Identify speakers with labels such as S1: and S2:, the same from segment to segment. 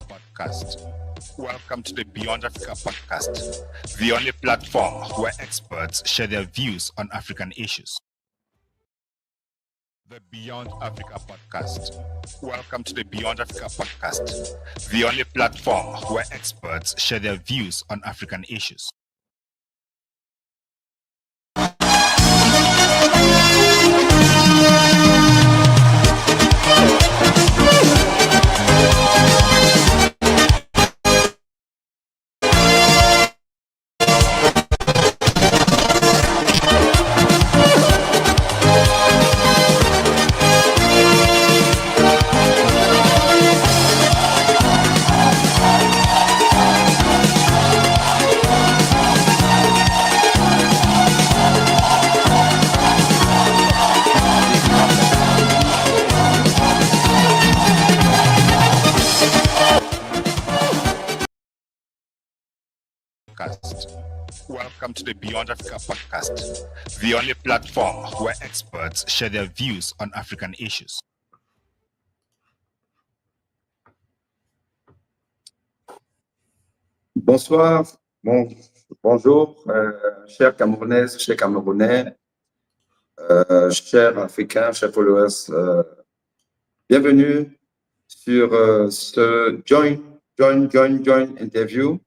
S1: podcast. Welcome to the Beyond Africa podcast, the only platform where experts share their views on African issues. The Beyond Africa podcast. Welcome to the Beyond Africa podcast, the only platform where experts share their views on African issues. Welcome to the Beyond Africa podcast, the only platform where experts share their views on African issues.
S2: Bonsoir, bonjour, chers Camerounaises, chers Camerounais, chers Africains, chers followers. Bienvenue sur ce joint interview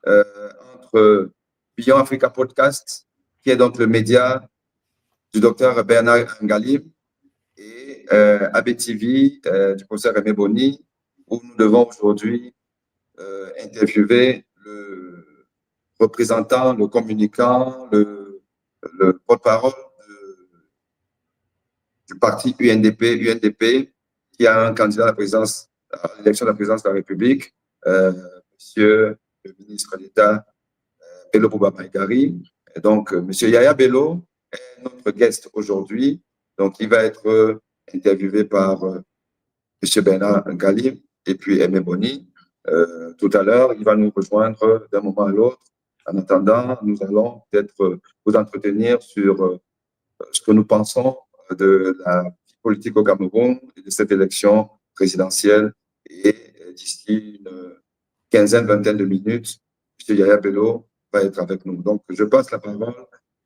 S2: entre Beyond Africa Podcast, qui est donc le média du docteur Bernard Ngalib, et ABTV du professeur Aimé Boni, où nous devons aujourd'hui interviewer le représentant, le communicant, le porte-parole du parti UNDP, qui a un candidat à l'élection de la présidence de la République, Monsieur le ministre d'État Bello Maigari. Donc, Monsieur Yaya Bello est notre guest aujourd'hui. Donc, il va être interviewé par Monsieur Bernard Ngalib et puis Aimé Boni. Tout à l'heure, il va nous rejoindre d'un moment à l'autre. En attendant, nous allons peut-être vous entretenir sur ce que nous pensons de la politique au Cameroun et de cette élection présidentielle. Et d'ici une quinzaine, vingtaine de minutes, M. Yaya Bello va être avec nous. Donc, je passe la parole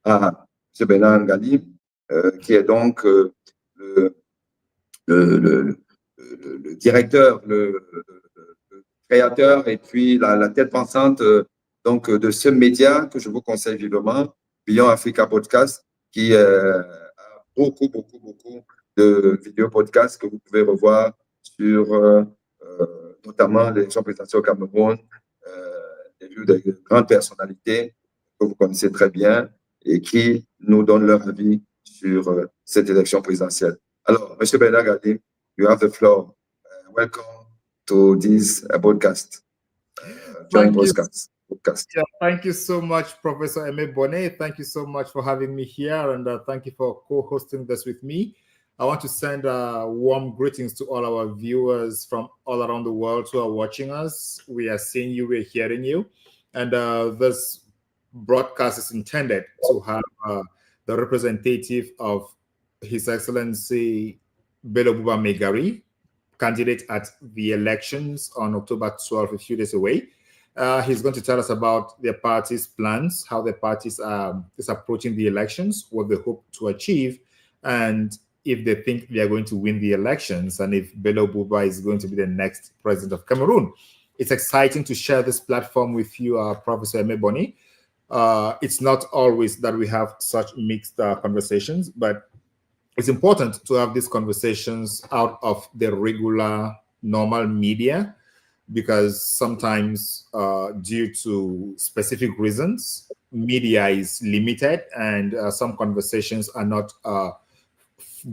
S2: à M. Bernard Ngalib, qui est donc le directeur, le créateur et puis la tête pensante donc, de ce média que je vous conseille vivement, Beyond Africa Podcast, qui a beaucoup de vidéos podcasts que vous pouvez revoir sur notamment l'élection présidentielle au Cameroun, des vues de grandes personnalités que vous connaissez très bien et qui nous donnent leur avis sur cette élection présidentielle. Alors, M. Bernard Ngalib, you have the floor. Welcome to this podcast.
S3: Thank you so much, Professor Aimé Boni. Thank you so much for having me here, and thank you for co-hosting this with me. I want to send warm greetings to all our viewers from all around the world who are watching us. We are seeing you, we're hearing you, and this broadcast is intended to have the representative of His Excellency Bello Maigari, candidate at the elections on October 12th, a few days away. He's going to tell us about their party's plans, how their party is approaching the elections, what they hope to achieve, and if they think they are going to win the elections, and if Bello is going to be the next president of Cameroon. It's exciting to share this platform with you, Professor Aimé Boni. It's not always that we have such mixed conversations, but it's important to have these conversations out of the regular, normal media, because sometimes due to specific reasons, media is limited and some conversations are not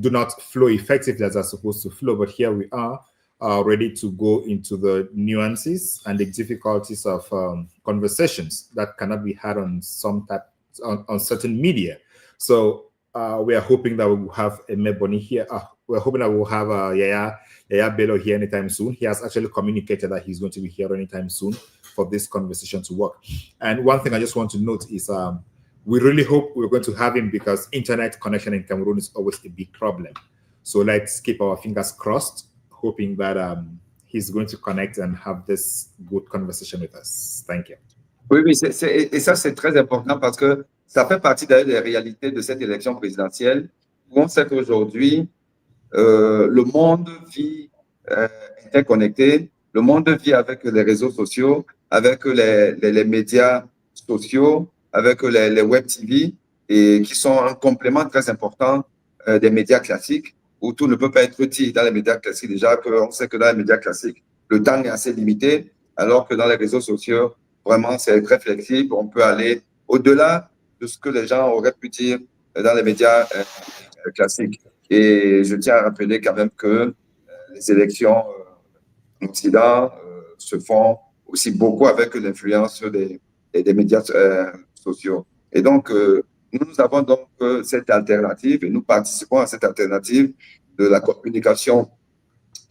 S3: do not flow effectively as they're supposed to flow. But here we are ready to go into the nuances and the difficulties of conversations that cannot be had on on certain media. So we are hoping that we will have Aimé Boni here. We're hoping that we'll have Yaya Bello here anytime soon. He has actually communicated that he's going to be here anytime soon for this conversation to work. And one thing I just want to note is we really hope we're going to have him, because internet connection in Cameroon is always a big problem. So let's keep our fingers crossed, hoping that he's going to connect and have this good conversation with us. Thank you.
S2: Oui, et ça, c'est très important parce que ça fait partie d'ailleurs des réalités de cette élection présidentielle où on sait qu'aujourd'hui, le monde vit interconnecté, le monde vit avec les réseaux sociaux, avec les médias sociaux, avec les web TV, et qui sont un complément très important des médias classiques, où tout ne peut pas être dit dans les médias classiques. Déjà, on sait que dans les médias classiques, le temps est assez limité, alors que dans les réseaux sociaux, vraiment, c'est très flexible. On peut aller au-delà de ce que les gens auraient pu dire dans les médias classiques. Et je tiens à rappeler quand même que les élections en Occident se font aussi beaucoup avec l'influence des médias sociaux. Et donc, nous avons donc cette alternative et nous participons à cette alternative de la communication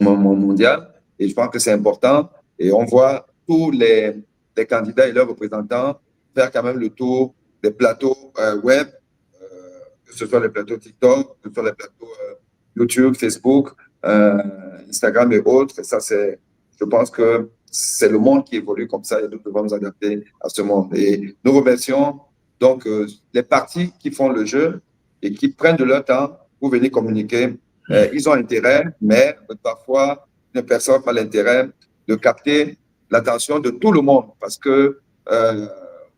S2: mondiale. Et je pense que c'est important. Et on voit tous les candidats et leurs représentants faire quand même le tour des plateaux web, que ce soit les plateaux TikTok, que ce soit les plateaux YouTube, Facebook, Instagram et autres. Et ça, je pense que c'est le monde qui évolue comme ça et nous devons nous adapter à ce monde. Et nous remercions donc les partis qui font le jeu et qui prennent de leur temps pour venir communiquer. Ils ont intérêt, mais parfois, ne perçoivent pas l'intérêt de capter l'attention de tout le monde parce que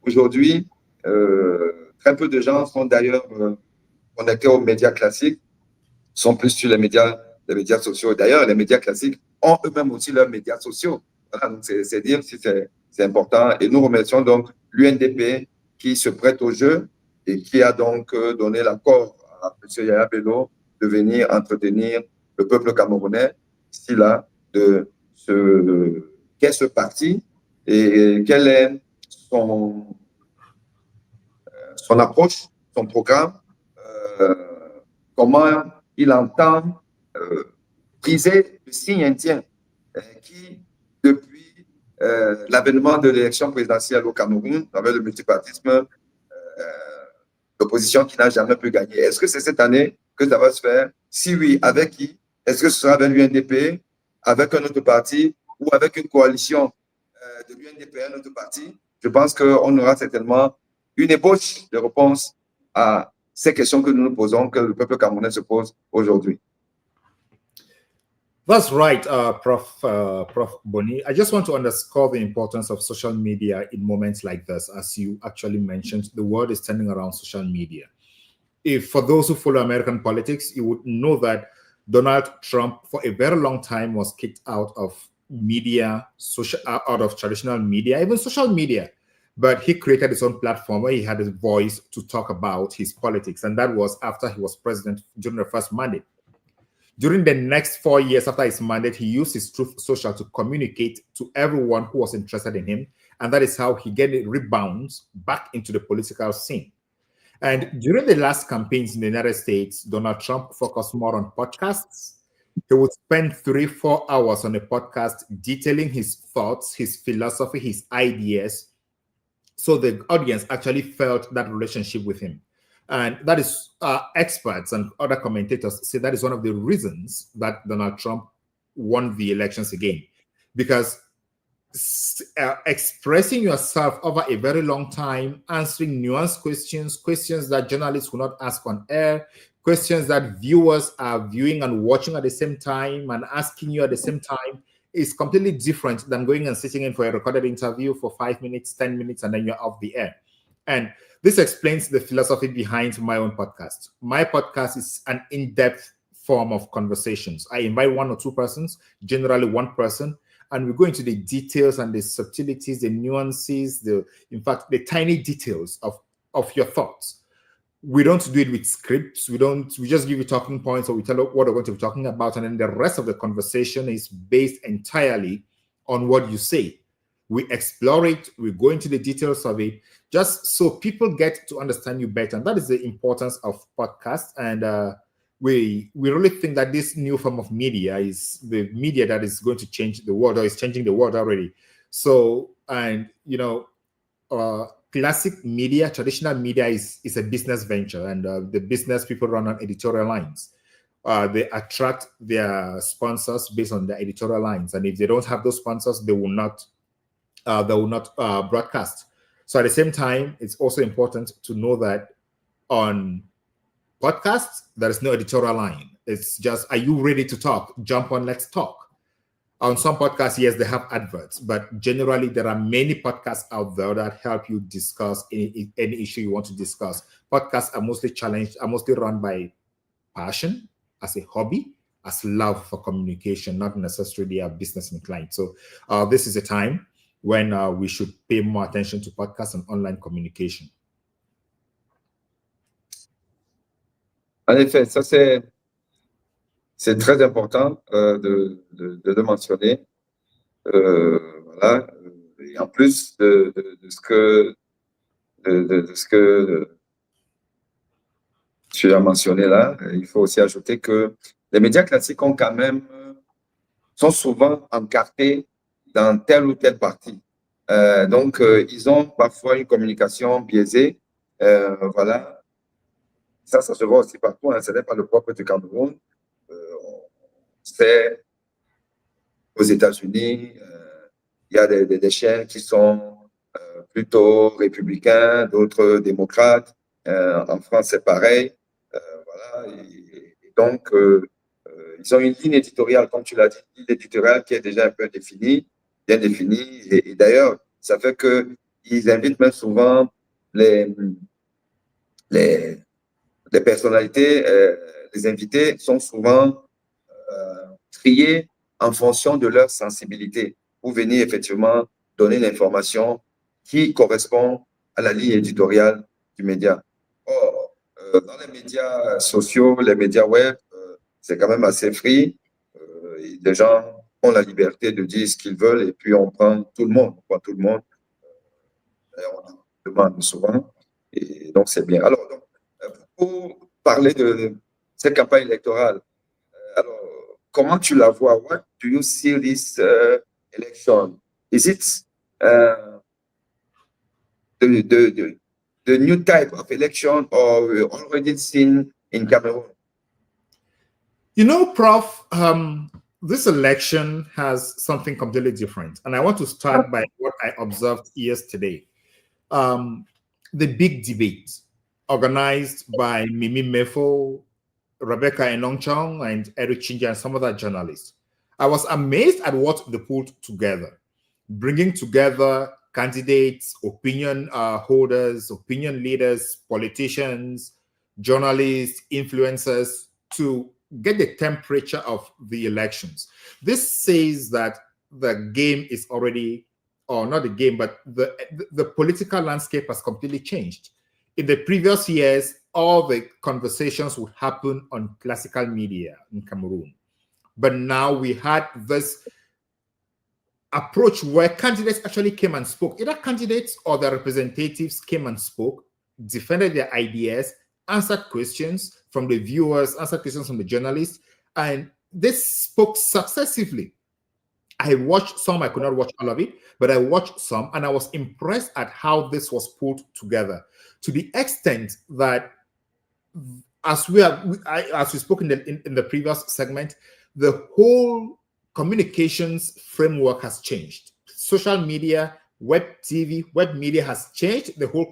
S2: aujourd'hui, très peu de gens sont d'ailleurs connectés aux médias classiques, sont plus sur les médias sociaux. D'ailleurs, les médias classiques ont eux-mêmes aussi leurs médias sociaux. Voilà, donc c'est dire si c'est important. Et nous remercions donc l'UNDP qui se prête au jeu et qui a donc donné l'accord à M. Yaya Bello de venir entretenir le peuple camerounais ici là de qu'est ce parti et quelle est son approche, son programme, comment il entend briser le signe indien qui, depuis l'avènement de l'élection présidentielle au Cameroun, avec le multipartisme, l'opposition qui n'a jamais pu gagner. Est-ce que c'est cette année que ça va se faire? Si oui, avec qui? Est-ce que ce sera avec l'UNDP, avec un autre parti ou avec une coalition de l'UNDP et un autre parti? Je pense qu'on aura certainement une ébauche de réponse à ces questions que nous nous posons, que le peuple camerounais se pose aujourd'hui.
S3: That's right, Prof. Boni. I just want to underscore the importance of social media in moments like this. As you actually mentioned, the world is turning around social media. If for those who follow American politics, you would know that Donald Trump, for a very long time, was kicked out of media, out of traditional media, even social media. But he created his own platform where he had his voice to talk about his politics. And that was after he was president during the first mandate. During the next 4 years after his mandate, he used his Truth Social to communicate to everyone who was interested in him. And that is how he rebounds back into the political scene. And during the last campaigns in the United States, Donald Trump focused more on podcasts. He would spend 3-4 hours on a podcast detailing his thoughts, his philosophy, his ideas. So the audience actually felt that relationship with him. And that is experts and other commentators say that is one of the reasons that Donald Trump won the elections again. Because expressing yourself over a very long time, answering nuanced questions that journalists will not ask on air, questions that viewers are viewing and watching at the same time and asking you at the same time is completely different than going and sitting in for a recorded interview for 5 minutes, 10 minutes, and then you're off the air. And this explains the philosophy behind my own podcast. My podcast is an in-depth form of conversations. I invite 1 or 2 persons, generally 1 person, and we go into the details and the subtleties, the nuances, in fact, the tiny details of your thoughts. We don't do it with scripts. We just give you talking points, or we tell you what we're going to be talking about, and then the rest of the conversation is based entirely on what you say. We explore it, we go into the details of it, just so people get to understand you better. And that is the importance of podcasts. And we really think that this new form of media is the media that is going to change the world, or is changing the world already. So, and classic media, traditional media is a business venture, and the business people run on editorial lines. they attract their sponsors based on their editorial lines, and if they don't have those sponsors, they will not broadcast. So at the same time, it's also important to know that on podcasts, there is no editorial line. It's just, are you ready to talk? Jump on, let's talk. On some podcasts, yes, they have adverts, but generally there are many podcasts out there that help you discuss any issue you want to discuss. Podcasts are mostly run by passion, as a hobby, as love for communication, not necessarily a business inclined. So this is a time when we should pay more attention to podcasts and online communication.
S2: En effet, ça c'est très important de le mentionner. Voilà. Et en plus de ce que tu as mentionné là, il faut aussi ajouter que les médias classiques sont souvent encartés dans telle ou telle partie. Donc, ils ont parfois une communication biaisée. Voilà. Ça se voit aussi partout. Hein. Ce n'est pas le propre du Cameroun. C'est aux États-Unis, il y a des chaînes qui sont plutôt républicains, d'autres démocrates. En France, c'est pareil. Voilà. Et donc, ils ont une ligne éditoriale, comme tu l'as dit, une ligne éditoriale qui est déjà un peu définie, bien définie. Et d'ailleurs, ça fait qu'ils invitent même souvent les personnalités, les invités sont souvent triés en fonction de leur sensibilité pour venir effectivement donner l'information qui correspond à la ligne éditoriale du média. Or, dans les médias sociaux, les médias web, c'est quand même assez free. Les gens ont la liberté de dire ce qu'ils veulent et puis on prend tout le monde. On prend tout le monde. On demande souvent. Et donc, c'est bien. Alors, donc, pour parler de cette campagne électorale, alors, comment tu la vois? What do you see this election? Is it the new type of election or we already seen in Cameroon?
S3: You know, Prof, this election has something completely different. And I want to start by what I observed yesterday. The big debate organized by Mimi Mefo, Rebecca Enongchong, and Eric Chinja, and some other journalists. I was amazed at what they pulled together, bringing together candidates, opinion holders, opinion leaders, politicians, journalists, influencers to get the temperature of the elections. This says that the game is already, or not the game, but the political landscape has completely changed. In the previous years, all the conversations would happen on classical media in Cameroon. But now we had this approach where candidates actually came and spoke. Either candidates or their representatives came and spoke, defended their ideas, answered questions from the viewers, answered questions from the journalists, and they spoke successively. I watched some, I could not watch all of it, but I watched some, and I was impressed at how this was pulled together, to the extent that, as we spoke in the previous segment, the whole communications framework has changed. Social media, web TV, web media has changed the whole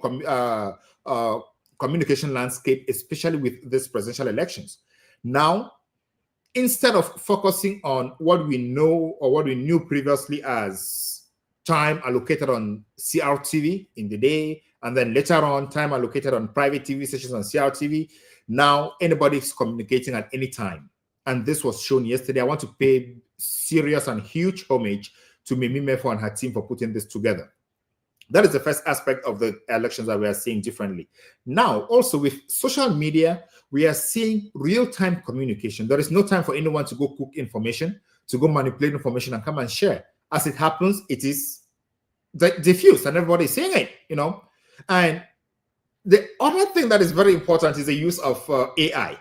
S3: communication landscape, especially with these presidential elections. Now, instead of focusing on what we know or what we knew previously as time allocated on CRTV in the day, and then later on time allocated on private TV stations on CRTV, now anybody is communicating at any time. And this was shown yesterday. I want to pay serious and huge homage to Mimi Mefo and her team for putting this together. That is the first aspect of the elections that we are seeing differently. Now, also with social media, we are seeing real-time communication. There is no time for anyone to go cook information, to go manipulate information and come and share. As it happens, it is diffused and everybody is seeing it, you know. And the other thing that is very important is the use of AI,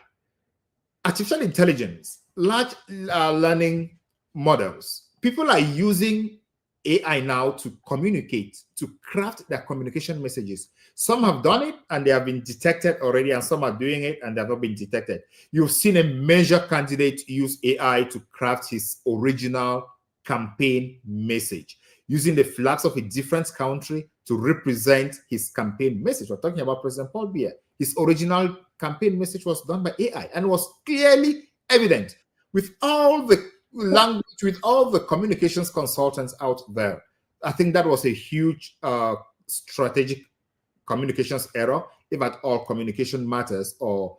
S3: artificial intelligence, large learning models. People are using AI now to communicate, to craft their communication messages. Some have done it and they have been detected already, and some are doing it and they have not been detected. You've seen a major candidate use AI to craft his original campaign message, using the flags of a different country to represent his campaign message. We're talking about President Paul Biya. His original campaign message was done by AI and was clearly evident with all the language, with all the communications consultants out there. I think that was a huge strategic communications error, if at all communication matters or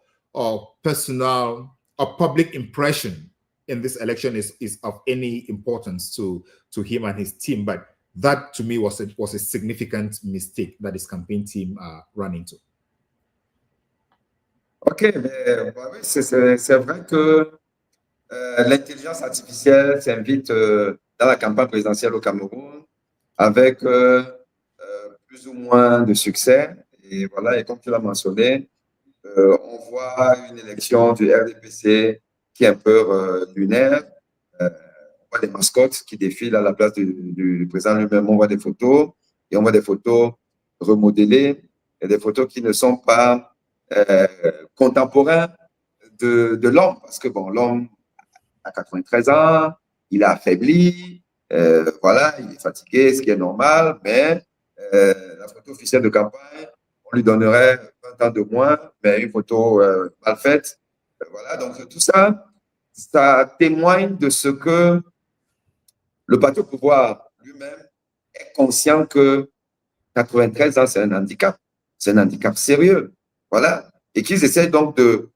S3: personal or public impression in this election is of any importance to him and his team. But that to me was a significant mistake that his campaign team ran into.
S2: Ok, mais oui, c'est vrai que l'intelligence artificielle s'invite dans la campagne présidentielle au Cameroun avec plus ou moins de succès. Et voilà, et comme tu l'as mentionné, on voit une élection du RDPC qui est un peu lunaire. On voit des mascottes qui défilent à la place du président lui-même. On voit des photos et on voit des photos remodelées et des photos qui ne sont pas contemporains de l'homme. Parce que bon, l'homme a 93 ans, il est affaibli, voilà, il est fatigué, ce qui est normal, mais la photo officielle de campagne, on lui donnerait 20 ans de moins, mais une photo mal faite. Voilà, donc tout ça, ça témoigne de ce que le parti au pouvoir lui-même est conscient que 93 ans, c'est un handicap sérieux. Voilà, et qu'ils essaient donc de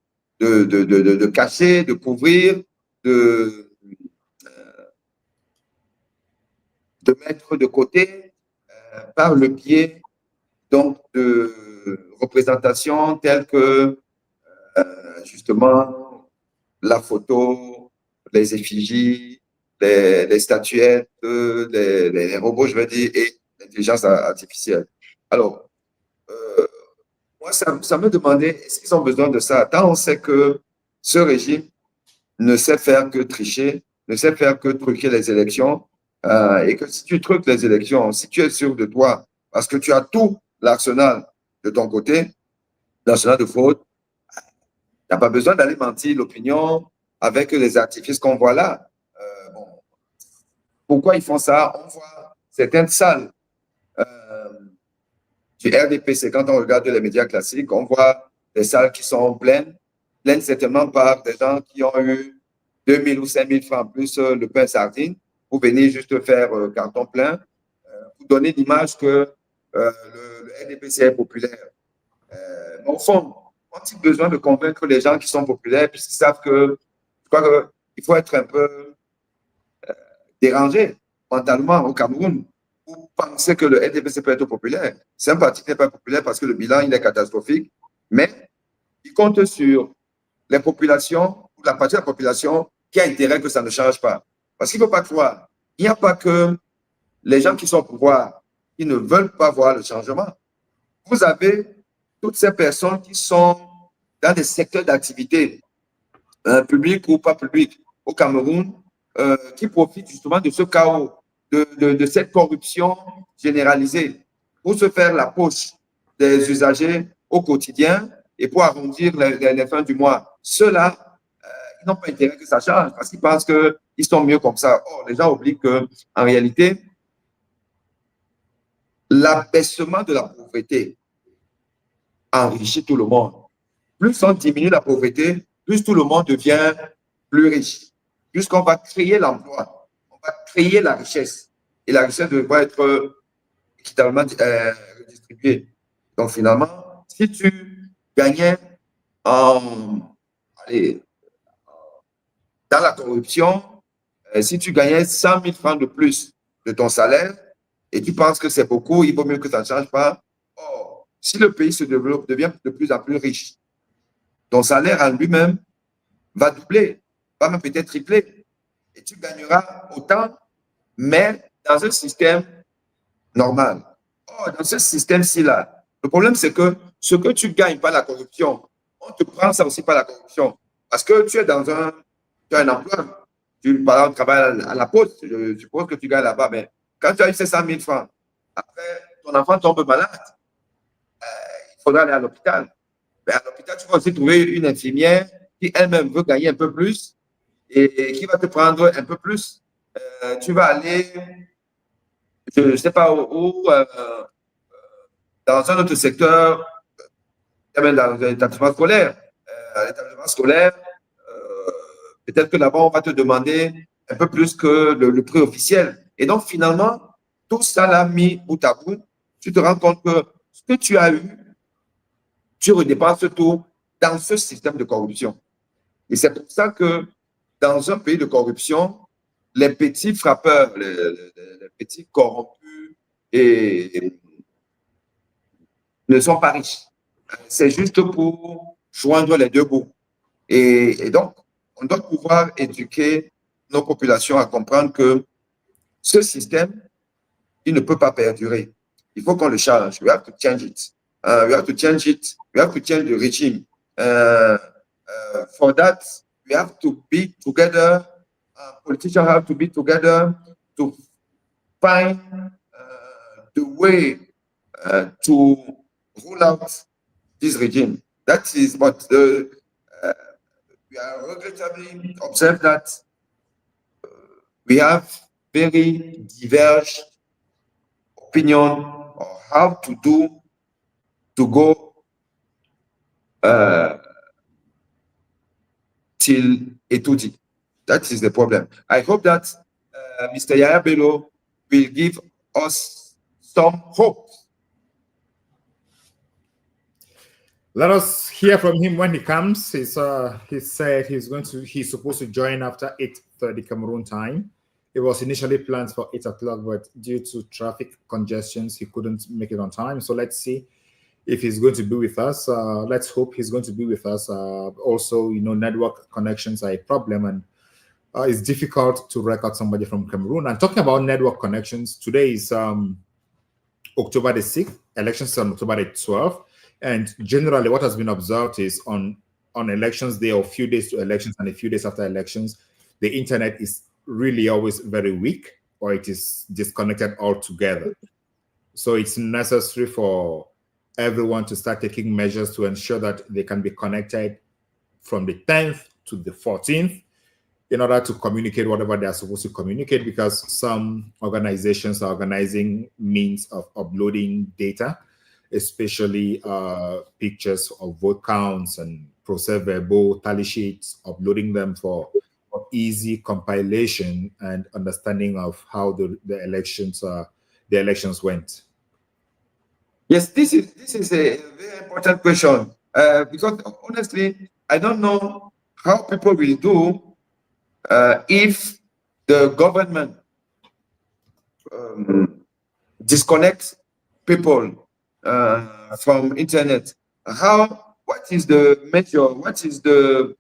S2: cacher, de couvrir, de mettre de côté par le biais donc de représentations telles que justement la photo, les effigies, les statuettes, les robots, je veux dire, et l'intelligence artificielle. Alors, moi, ça me demandait, est-ce qu'ils ont besoin de ça? Tant on sait que ce régime ne sait faire que tricher, ne sait faire que truquer les élections, et que si tu truques les élections, si tu es sûr de toi, parce que tu as tout l'arsenal de ton côté, l'arsenal de fraude, tu n'as pas besoin d'aller mentir l'opinion avec les artifices qu'on voit là. Bon. Pourquoi ils font ça? On voit certaines salles du RDPC, quand on regarde les médias classiques, on voit des salles qui sont pleines certainement par des gens qui ont eu 2 000 ou 5 000 francs plus le pain sardine pour venir juste faire carton plein, pour donner l'image que le RDPC est populaire. Mais au fond, ont-ils besoin de convaincre les gens qui sont populaires puisqu'ils savent que, je crois qu'il faut être un peu dérangé mentalement au Cameroun pour penser que le RDPC peut être populaire. C'est un parti qui n'est pas populaire parce que le bilan il est catastrophique, mais il compte sur les populations, ou la partie de la population qui a intérêt que ça ne change pas. Parce qu'il ne faut pas croire, il n'y a pas que les gens qui sont au pouvoir qui ne veulent pas voir le changement. Vous avez toutes ces personnes qui sont dans des secteurs d'activité, publics ou pas publics, au Cameroun, qui profitent justement de ce chaos, de cette corruption généralisée pour se faire la poche des usagers au quotidien et pour arrondir les fins du mois. Ceux-là, ils n'ont pas intérêt que ça change parce qu'ils pensent qu'ils sont mieux comme ça. Or, les gens oublient qu'en réalité, l'abaissement de la pauvreté enrichit tout le monde. Plus on diminue la pauvreté, plus tout le monde devient plus riche. Puisqu'on va créer l'emploi, on va créer la richesse. Et la richesse devra être équitablement redistribuée. Donc, finalement, si tu gagnais dans la corruption, si tu gagnais 100 000 francs de plus de ton salaire et tu penses que c'est beaucoup, il vaut mieux que ça ne change pas. Or, si le pays se développe, devient de plus en plus riche, ton salaire en lui-même va doubler, va même peut-être tripler. Et tu gagneras autant, mais dans un système normal. Or, dans ce système-ci, là, le problème, c'est que ce que tu gagnes par la corruption, on te prend ça aussi par la corruption. Parce que tu es tu as un emploi. Tu, par exemple, travailles à la poste, je suppose que tu gagnes là-bas, mais Quand tu as eu ces 100 000 francs, après, ton enfant tombe malade, il faudra aller à l'hôpital. Mais à l'hôpital, tu vas aussi trouver une infirmière qui elle-même veut gagner un peu plus et qui va te prendre un peu plus. Tu vas aller, je ne sais pas où, dans un autre secteur, même dans l'établissement scolaire. L'établissement scolaire, peut-être que là-bas, on va te demander un peu plus que le prix officiel. Et donc, finalement, tout ça là mis bout à bout, tu te rends compte que ce que tu as eu, tu redépenses tout dans ce système de corruption. Et c'est pour ça que dans un pays de corruption, les petits frappeurs, les petits corrompus ne sont pas riches. C'est juste pour joindre les deux bouts. Et donc, on doit pouvoir éduquer nos populations à comprendre que ce système, il ne peut pas perdurer. Il faut qu'on le change. We have to change it. We have to change it. We have to change the regime. For that, we have to be together. Politicians have to be together to find the way to rule out this regime. That is what we are regrettably observed that we have very diverged opinion on how to do to go till Etudi. That is the problem. I hope that Mr. Yaya Bello will give us some hope.
S3: Let us hear from him when he comes. He said he's supposed to join after 8:30 Cameroon time. It was initially planned for 8 o'clock, but due to traffic congestions, he couldn't make it on time. So let's see if he's going to be with us. Let's hope he's going to be with us. Also, network connections are a problem, and it's difficult to record somebody from Cameroon. And talking about network connections, today is October the 6th, elections on October the 12th. And generally, what has been observed is on elections day, or a few days to elections and a few days after elections, the internet is really always very weak, or it is disconnected altogether. So it's necessary for everyone to start taking measures to ensure that they can be connected from the 10th to the 14th in order to communicate whatever they are supposed to communicate, because some organizations are organizing means of uploading data, especially pictures of vote counts and procès-verbal tally sheets, uploading them for easy compilation and understanding of how the elections went.
S2: Yes, this is a very important question, because honestly, I don't know how people will do if the government disconnects people from internet. What is the measure? What is the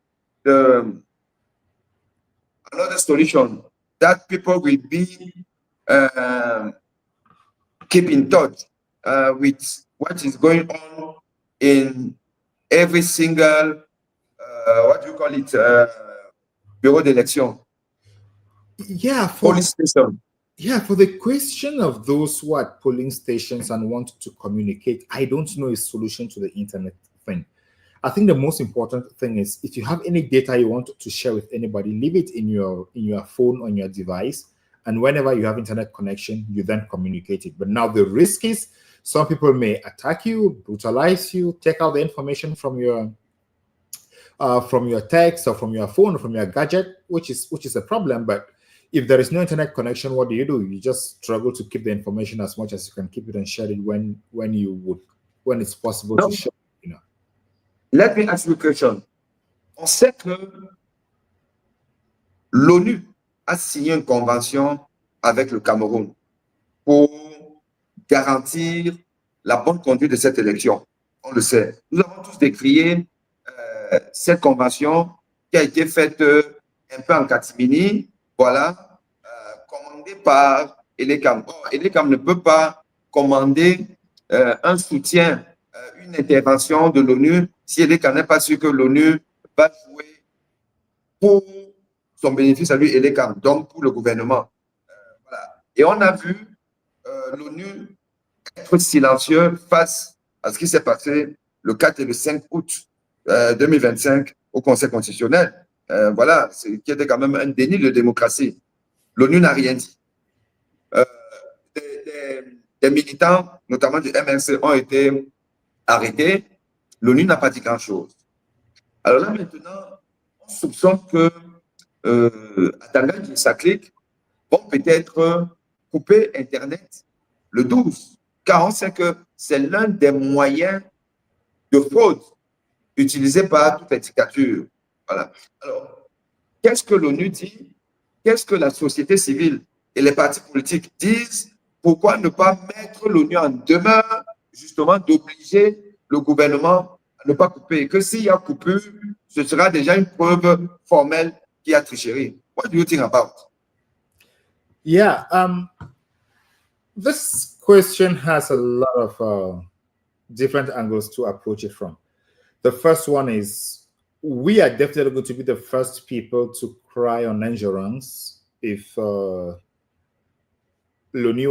S2: another solution that people will be keep in touch with what is going on in every single what do you call it, bureau d'élection?
S3: Yeah,
S2: police station.
S3: Yeah, for the question of those who are at polling stations and want to communicate, I don't know a solution to the internet thing. I think the most important thing is, if you have any data you want to share with anybody, leave it in your phone, on your device, and whenever you have internet connection, you then communicate it. But now the risk is some people may attack you, brutalize you, take out the information from your text or from your phone or from your gadget, which is a problem. But if there is no internet connection, what do? You just struggle to keep the information as much as you can keep it and share it when it's possible to share.
S2: Let me ask you a question. On sait que l'ONU a signé une convention avec le Cameroun pour garantir la bonne conduite de cette élection. On le sait. Nous avons tous décrié cette convention qui a été faite un peu en catimini, voilà, commandée par Elecam. Or, Elecam ne peut pas commander un soutien, une intervention de l'ONU si Elecam n'est pas sûr que l'ONU va jouer pour son bénéfice à lui, Elecam, donc pour le gouvernement. Voilà. Et on a vu l'ONU être silencieux face à ce qui s'est passé le 4 et le 5 août 2025 au Conseil constitutionnel. Voilà, qui était quand même un déni de démocratie. L'ONU n'a rien dit. Des militants, notamment du MRC, ont été arrêtés. L'ONU n'a pas dit grand-chose. Alors là, maintenant, on soupçonne que Atanga et Saklik vont peut-être couper Internet le 12, car on sait que c'est l'un des moyens de fraude utilisés par toutes les dictatures. Voilà. Alors, qu'est-ce que l'ONU dit? Qu'est-ce que la société civile et les partis politiques disent? Pourquoi ne pas mettre l'ONU en demeure, justement, d'obliger le gouvernement à ne pas couper? Et que s'il y a coupure, ce sera déjà une preuve formelle qu'il y a tricherie. What do you think about?
S3: Yeah, this question has a lot of different angles to approach it from. The first one is, we are definitely going to be the first people to cry on endurance if l'ONU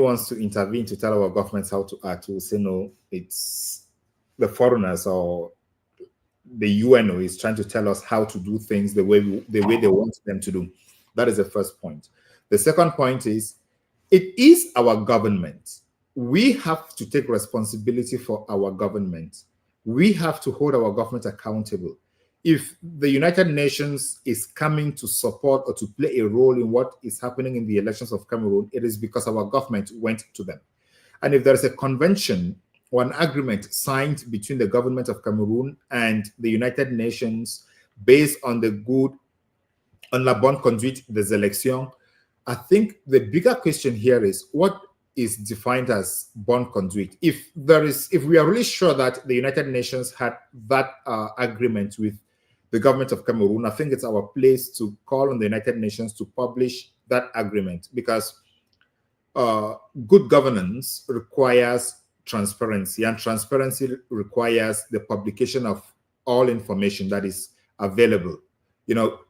S3: wants to intervene to tell our governments how to act. We'll say, no, it's the foreigners or the UN who is trying to tell us how to do things the way they want them to do. That is the first point. The second point is, it is our government. We have to take responsibility for our government. We have to hold our government accountable. If the United Nations is coming to support or to play a role in what is happening in the elections of Cameroon, it is because our government went to them. And if there is a convention or an agreement signed between the government of Cameroon and the United Nations based on la bonne conduite des élections, I think the bigger question here is, what is defined as bonne conduite? If we are really sure that the United Nations had that agreement with the government of Cameroon, I think it's our place to call on the United Nations to publish that agreement, because good governance requires transparency, and transparency requires the publication of all information that is available.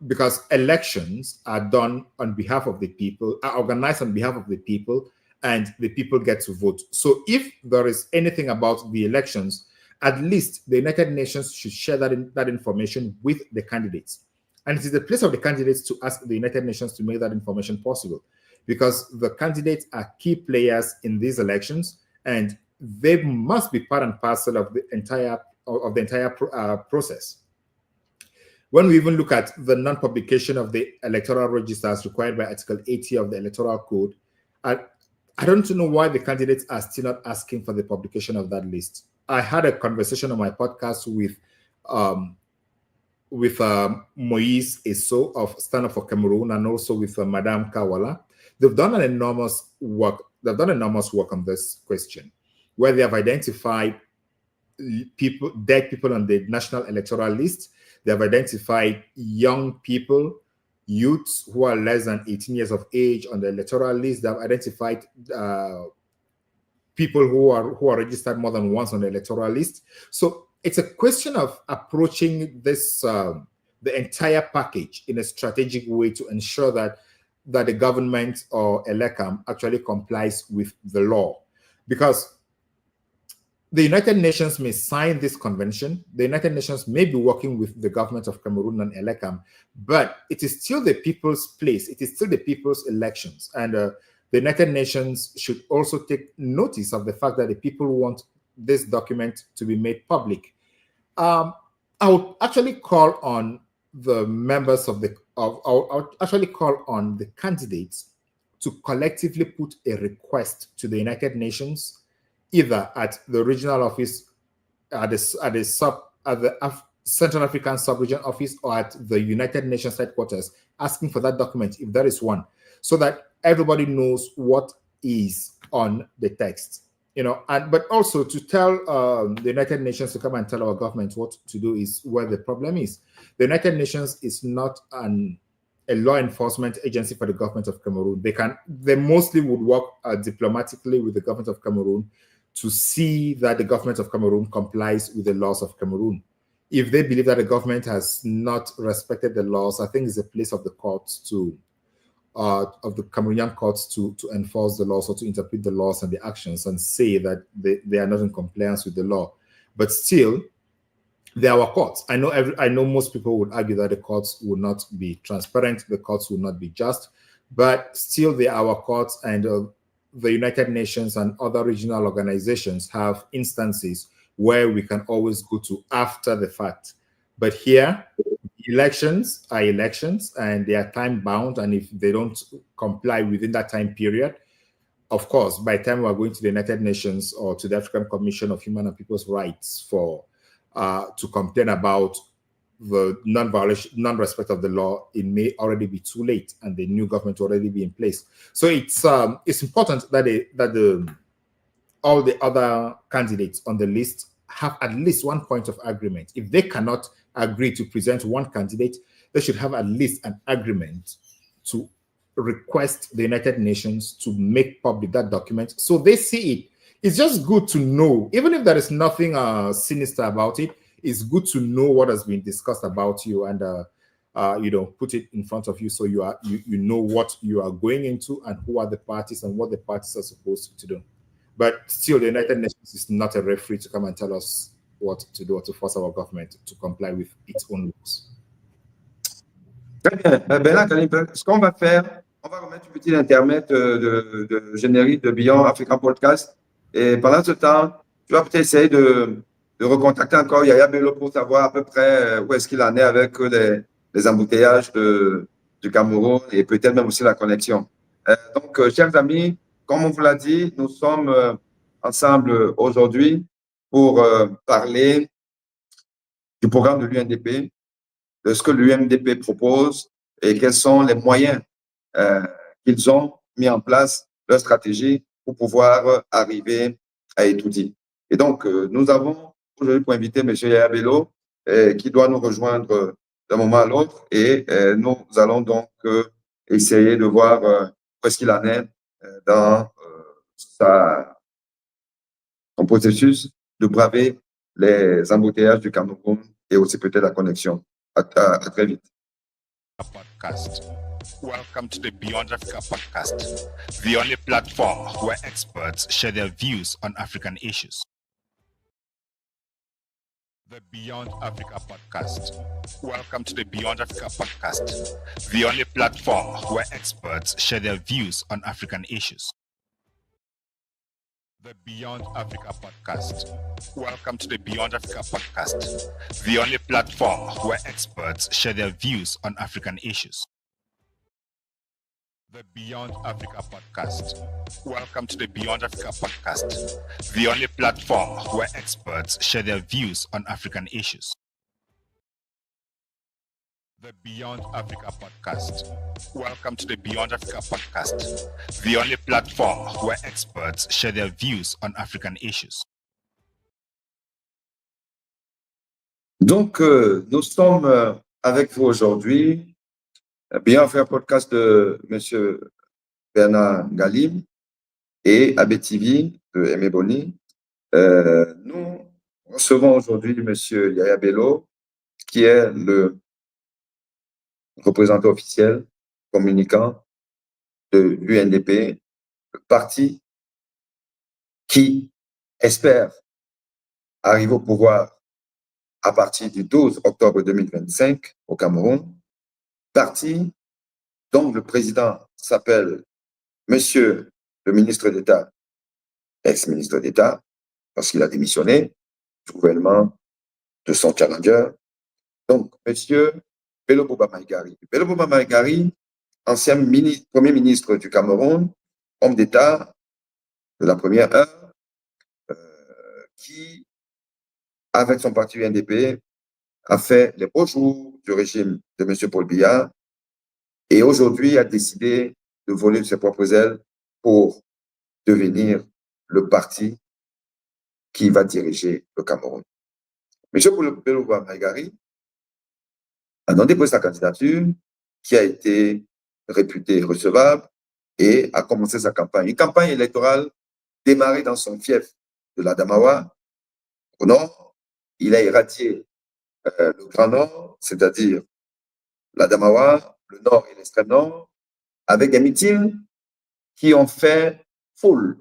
S3: Because elections are done on behalf of the people, are organized on behalf of the people, and the people get to vote. So if there is anything about the elections, at least the United Nations should share that information with the candidates. And it is the place of the candidates to ask the United Nations to make that information possible, because the candidates are key players in these elections, and they must be part and parcel of the entire process. When we even look at the non-publication of the electoral registers required by Article 80 of the Electoral Code, I don't know why the candidates are still not asking for the publication of that list. I had a conversation on my podcast with Moise Esso of Stand Up for Cameroon, and also with Madame Kawala. They've done an enormous work. They've done enormous work on this question, where they have identified dead people on the national electoral list. They have identified young people, youths who are less than 18 years of age on the electoral list. They have identified people who are registered more than once on the electoral list. So it's a question of approaching this the entire package in a strategic way to ensure that the government or ELECAM actually complies with the law. Because the United Nations may sign this convention, the United Nations may be working with the government of Cameroon and ELECAM, but it is still the people's place, it is still the people's elections. And the United Nations should also take notice of the fact that the people want this document to be made public. I would actually call on the members of I'll actually call on the candidates to collectively put a request to the United Nations, either at the regional office, at the Central African Sub-Region office, or at the United Nations headquarters, asking for that document, if there is one, so that everybody knows what is on the text. But also to tell the United Nations to come and tell our government what to do is where the problem is. The United Nations is not a law enforcement agency for the government of Cameroon. They mostly would work diplomatically with the government of Cameroon to see that the government of Cameroon complies with the laws of Cameroon. If they believe that the government has not respected the laws, I think it's a place of the courts to of the Cameroonian courts to enforce the laws or to interpret the laws and the actions and say that they are not in compliance with the law. But still, they are our courts. I know most people would argue that the courts will not be transparent, the courts will not be just, but still they are our courts, and the United Nations and other regional organizations have instances where we can always go to after the fact. But here, elections are elections and they are time bound, and if they don't comply within that time period, of course, by the time we are going to the United Nations or to the African Commission of Human and People's Rights for to complain about the non-respect of the law, it may already be too late, and the new government will already be in place. So it's important that all the other candidates on the list have at least one point of agreement. If they cannot agree to present one candidate, they should have at least an agreement to request the United Nations to make public that document so they see it. It's just good to know, even if there is nothing sinister about it, it's good to know what has been discussed about you and put it in front of you so you know what you are going into and who are the parties and what the parties are supposed to do. But still, the United Nations is not a referee to come and tell us what to do or to force our government to comply with its own laws.
S2: Très bien. Ben là, ce qu'on va faire, on va remettre une petite intermède de générique de Beyond African Podcast. Et pendant ce temps, tu vas peut-être essayer de recontacter encore Yaya Bello pour savoir à peu près où est-ce qu'il en est avec les embouteillages du Cameroun et peut-être même aussi la connexion. Donc, chers amis, comme on vous l'a dit, nous sommes ensemble aujourd'hui pour parler du programme de l'UNDP, de ce que l'UNDP propose et quels sont les moyens qu'ils ont mis en place, leur stratégie pour pouvoir arriver à étudier. Et donc, nous avons aujourd'hui pour inviter M. Yaya Bello qui doit nous rejoindre d'un moment à l'autre et nous allons donc essayer de voir où est-ce qu'il en est dans son processus de braver les embouteillages du Cameroun et aussi peut-être la connexion. À très vite.
S1: Podcast. Welcome to the Beyond Africa podcast, the only platform where experts share their views on African issues. The Beyond Africa podcast. Welcome to the Beyond Africa podcast, the only platform where experts share their views on African issues. The Beyond Africa podcast. Welcome to the Beyond Africa podcast, the only platform where experts share their views on African issues. The Beyond Africa podcast. Welcome to the Beyond Africa podcast, the only platform where experts share their views on African issues. The Beyond Africa podcast. Welcome to the Beyond Africa podcast, the only platform where experts share their views on African issues.
S2: Donc, nous sommes avec vous aujourd'hui, Beyond Africa podcast de M. Bernard Galim et ABTV de Aimé Boni. Nous recevons aujourd'hui M. Yaya Bello, qui est le représentant officiel, communicant de l'UNDP, le parti qui espère arriver au pouvoir à partir du 12 octobre 2025 au Cameroun, parti dont le président s'appelle Monsieur le ministre d'État, ex-ministre d'État, parce qu'il a démissionné du gouvernement de son challenger. Donc, Monsieur Bello Maïgari. Bello Maïgari, ancien premier ministre du Cameroun, homme d'État de la première heure, qui, avec son parti UNDP, a fait les beaux jours du régime de M. Paul Biya et aujourd'hui a décidé de voler de ses propres ailes pour devenir le parti qui va diriger le Cameroun. M. Bello Maïgari a donc déposé sa candidature qui a été réputée recevable et a commencé sa campagne. Une campagne électorale démarrée dans son fief de l'Adamawa. Au nord, il a irradié le Grand Nord, c'est-à-dire l'Adamawa, le Nord et l'extrême Nord, avec des meetings qui ont fait foule.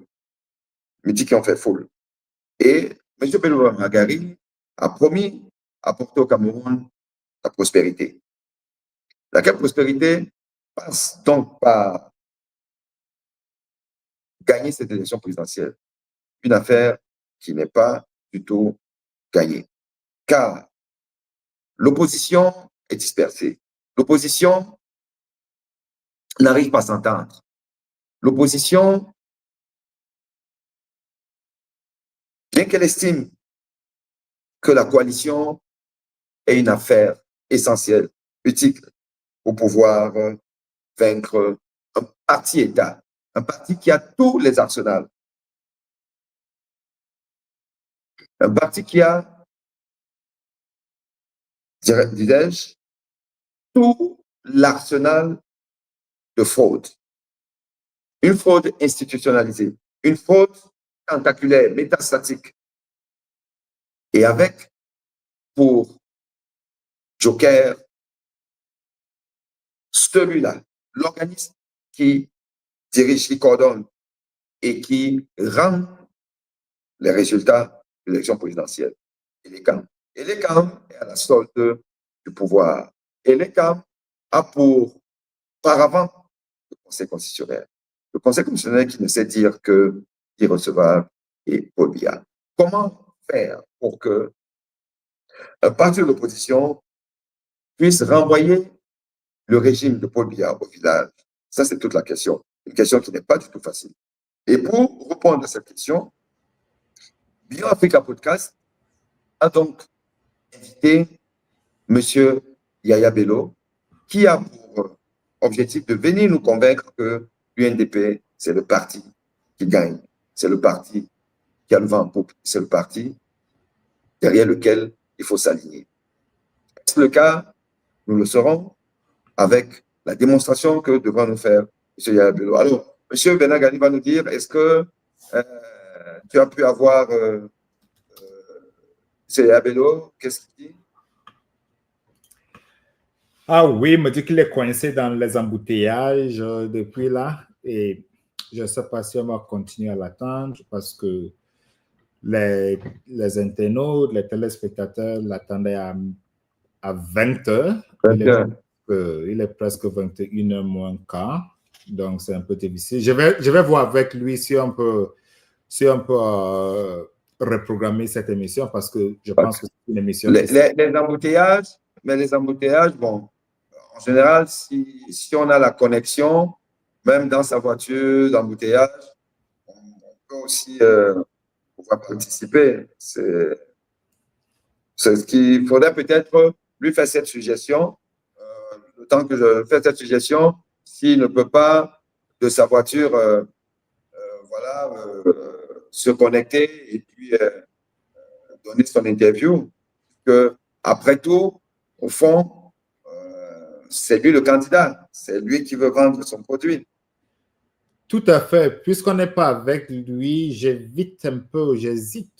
S2: Et M. Bello Magari a promis apporter au Cameroun la prospérité. Laquelle prospérité passe donc par gagner cette élection présidentielle. Une affaire qui n'est pas du tout gagnée. Car l'opposition est dispersée. L'opposition n'arrive pas à s'entendre. L'opposition, bien qu'elle estime que la coalition est une affaire essentielle, utile pour pouvoir vaincre un parti-État, un parti qui a tous les arsenals, un parti qui a, disais-je, tout l'arsenal de fraude. Une fraude institutionnalisée, une fraude tentaculaire, métastatique. Et avec, pour Joker, celui-là, l'organisme qui dirige, qui coordonne et qui rend les résultats de l'élection présidentielle. Et les CAM. Et les CAM est à la solde du pouvoir. Et les CAM a pour paravent le Conseil constitutionnel. Le Conseil constitutionnel qui ne sait dire que irrecevable et Paul Biya. Comment faire pour que un parti de l'opposition puisse renvoyer le régime de Paul Biya au village? Ça, c'est toute la question. Une question qui n'est pas du tout facile. Et pour répondre à cette question, Beyond Africa Podcast a donc invité M. Yaya Bello, qui a pour objectif de venir nous convaincre que l'UNDP, c'est le parti qui gagne, c'est le parti qui a le vent en poupe, c'est le parti derrière lequel il faut s'aligner. Est-ce le cas? Nous le saurons avec la démonstration que devra nous faire M. Yaya Bello. Alors, M. Benagali va nous dire, est-ce que tu as pu avoir M. Yaya Bello? Qu'est-ce qu'il dit?
S3: Ah oui, il me dit qu'il est coincé dans les embouteillages depuis là. Et je ne sais pas si on va continuer à l'attendre parce que les internautes, les téléspectateurs l'attendaient à 20h. Il est presque 21h moins quart. Donc, c'est un peu difficile. Je vais voir avec lui si on peut reprogrammer cette émission parce que je pense que c'est une émission.
S2: Les embouteillages, mais les embouteillages, bon, en général, si on a la connexion, même dans sa voiture, d'embouteillage, on peut aussi pouvoir participer. C'est ce qu'il faudrait peut-être lui faire cette suggestion. Le temps que je fais cette suggestion, s'il ne peut pas de sa voiture, se connecter et puis donner son interview. Que, après tout, au fond, c'est lui le candidat. C'est lui qui veut vendre son produit.
S3: Tout à fait. Puisqu'on n'est pas avec lui, j'hésite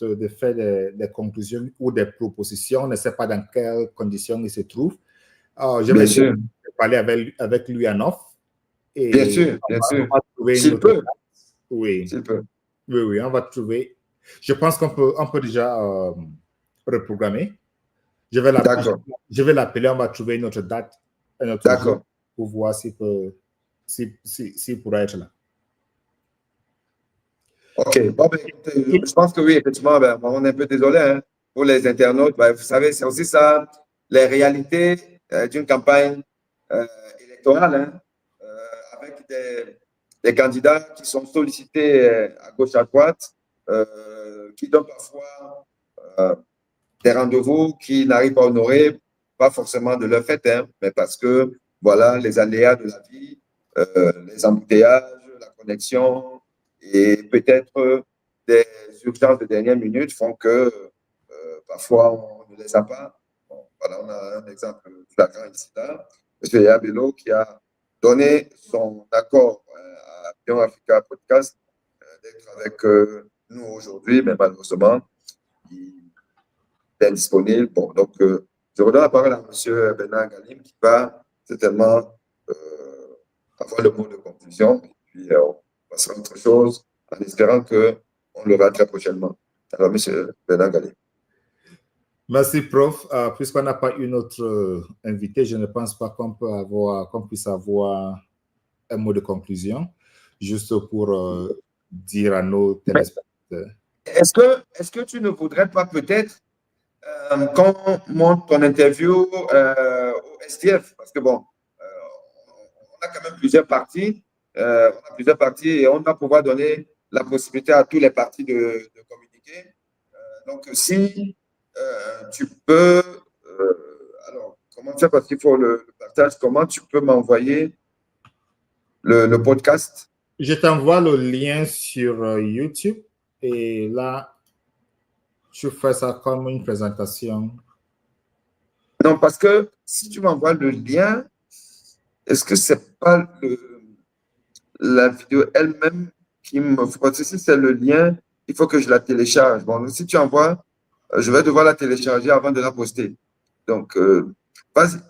S3: de faire des conclusions ou des propositions. Je ne sais pas dans quelles conditions il se trouve. Je vais parler avec lui en off. Et
S2: bien sûr. S'il peut.
S3: Oui.
S2: S'il peut.
S3: Oui, on va trouver. Je pense qu'on peut déjà reprogrammer. Je vais l'appeler, on va trouver une autre date, un autre jour pour voir s'il pourra être là.
S2: OK. Bon, ben, écoutez, je pense que oui, effectivement, ben, on est un peu désolé hein, pour les internautes. Ben, vous savez, c'est aussi ça, les réalités d'une campagne électorale, hein, avec des candidats qui sont sollicités à gauche, à droite, qui donnent parfois des rendez-vous qui n'arrivent pas à honorer, pas forcément de leur fait, hein, mais parce que, voilà, les aléas de la vie, les embouteillages, la connexion et peut-être des urgences de dernière minute font que parfois on ne les a pas. Bon, voilà, on a un exemple flagrant ici, là. M. Yaya Bello qui a donné son accord à Beyond Africa Podcast d'être avec nous aujourd'hui, mais malheureusement, il est disponible. Bon, donc, je redonne la parole à M. Bernard Galim qui va certainement avoir le mot de conclusion. Et puis, on passera à autre chose en espérant qu'on l'aura très prochainement. Alors, M. Bernard Gallet.
S3: Merci, prof. Puisqu'on n'a pas une autre invitée, je ne pense pas qu'on puisse avoir un mot de conclusion, juste pour dire à nos téléspectateurs.
S2: Est-ce que tu ne voudrais pas peut-être qu'on monte ton interview au STF? Parce que bon, on a quand même plusieurs parties. On a plusieurs parties et on va pouvoir donner la possibilité à tous les partis de communiquer. Donc, si tu peux, alors, comment faire parce qu'il faut le partage, comment tu peux m'envoyer le podcast?
S3: Je t'envoie le lien sur YouTube et là, tu fais ça comme une présentation.
S2: Non, parce que si tu m'envoies le lien, est-ce que c'est pas la vidéo elle-même qui me faut? Si c'est le lien, il faut que je la télécharge. Bon, si tu envoies, je vais devoir la télécharger avant de la poster. Donc, vas-y.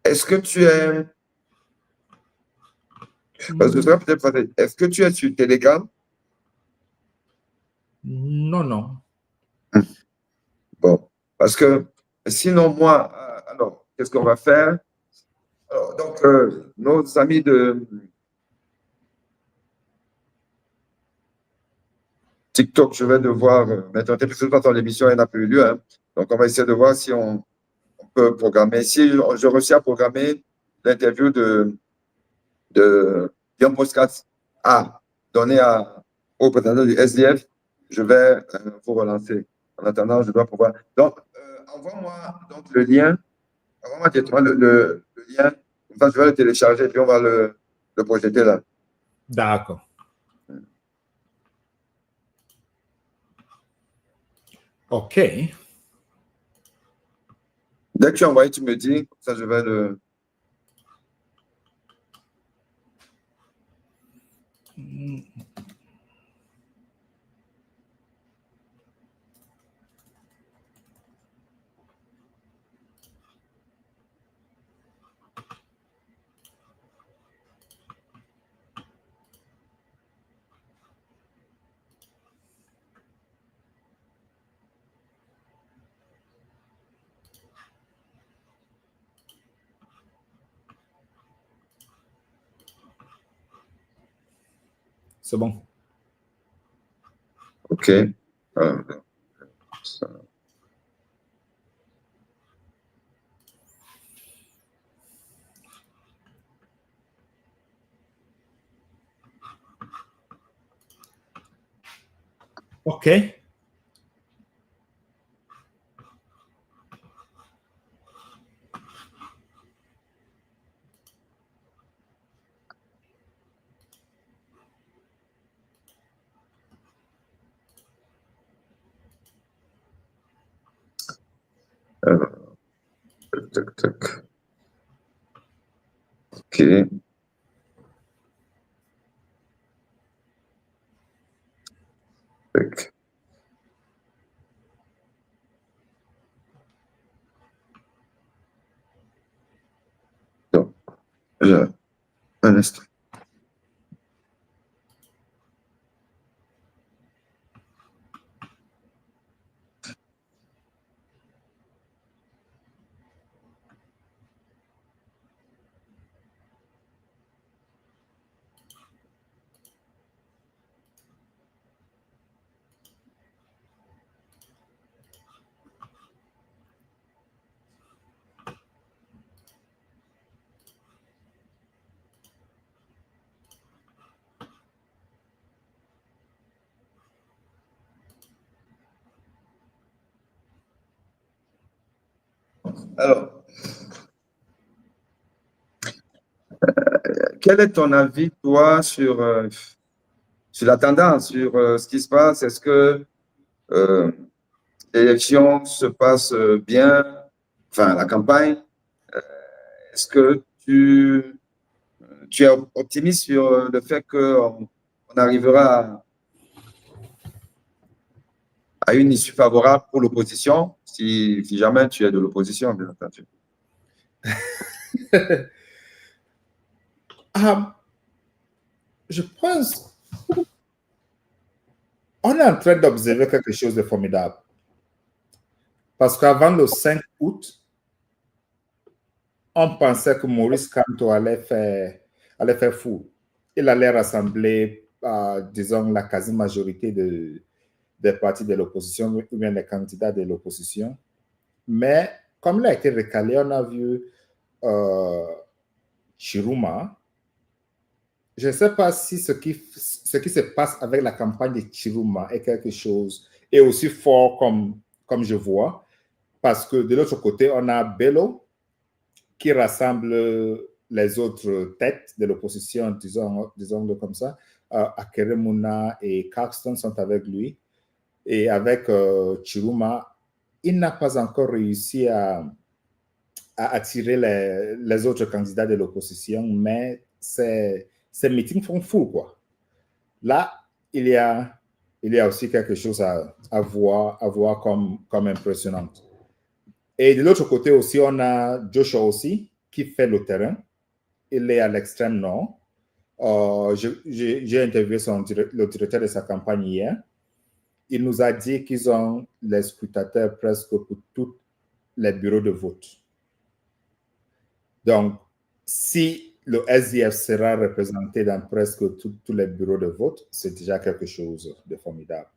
S2: Est-ce que tu es. Parce que ce sera peut-être facile. Est-ce que tu es sur Telegram?
S3: Non, non.
S2: Bon, parce que sinon, moi, alors, qu'est-ce qu'on va faire? Alors, donc, nos amis de TikTok, je vais devoir mettre un parce que l'émission n'a plus eu lieu. Hein. Donc, on va essayer de voir si on peut programmer. Si je réussis à programmer l'interview de Young Postcats à donner au président du SDF, je vais vous relancer. En attendant, je dois pouvoir. Donc, envoie-moi donc le lien. Envoie-moi directement le lien. Comme ça, je vais le télécharger et puis on va le projeter là.
S3: D'accord. OK.
S2: Dès que tu as envoyé, tu me dis. Comme ça, je vais le.
S3: C'est bon.
S2: OK.
S3: OK.
S2: Tac, tac. OK. Tac. Donc, un instant. Alors, quel est ton avis, toi, sur la tendance, sur ce qui se passe? Est-ce que l'élection se passe bien? Enfin, la campagne. Est-ce que tu es optimiste sur le fait qu'on arrivera à une issue favorable pour l'opposition, si jamais tu es de l'opposition, bien entendu?
S3: Je pense on est en train d'observer quelque chose de formidable. Parce qu'avant le 5 août, on pensait que Maurice Kamto allait faire fou. Il allait rassembler, disons, la quasi-majorité des partis de l'opposition ou bien les candidats de l'opposition. Mais comme il a été recalé, on a vu Chiruma. Je ne sais pas si ce qui se passe avec la campagne de Chiruma est quelque chose, est aussi fort comme je vois, parce que de l'autre côté, on a Bello qui rassemble les autres têtes de l'opposition, disons-le comme ça. Akeremuna et Caxton sont avec lui. Et avec Chiruma, il n'a pas encore réussi à attirer les autres candidats de l'opposition, mais ces meetings font fou, quoi. Là, il y a aussi quelque chose à voir comme impressionnant. Et de l'autre côté aussi, on a Joshua aussi, qui fait le terrain. Il est à l'extrême nord. J'ai interviewé le directeur de sa campagne hier. Il nous a dit qu'ils ont les scrutateurs presque pour tous les bureaux de vote. Donc, si le SDF sera représenté dans presque tous les bureaux de vote, c'est déjà quelque chose de formidable.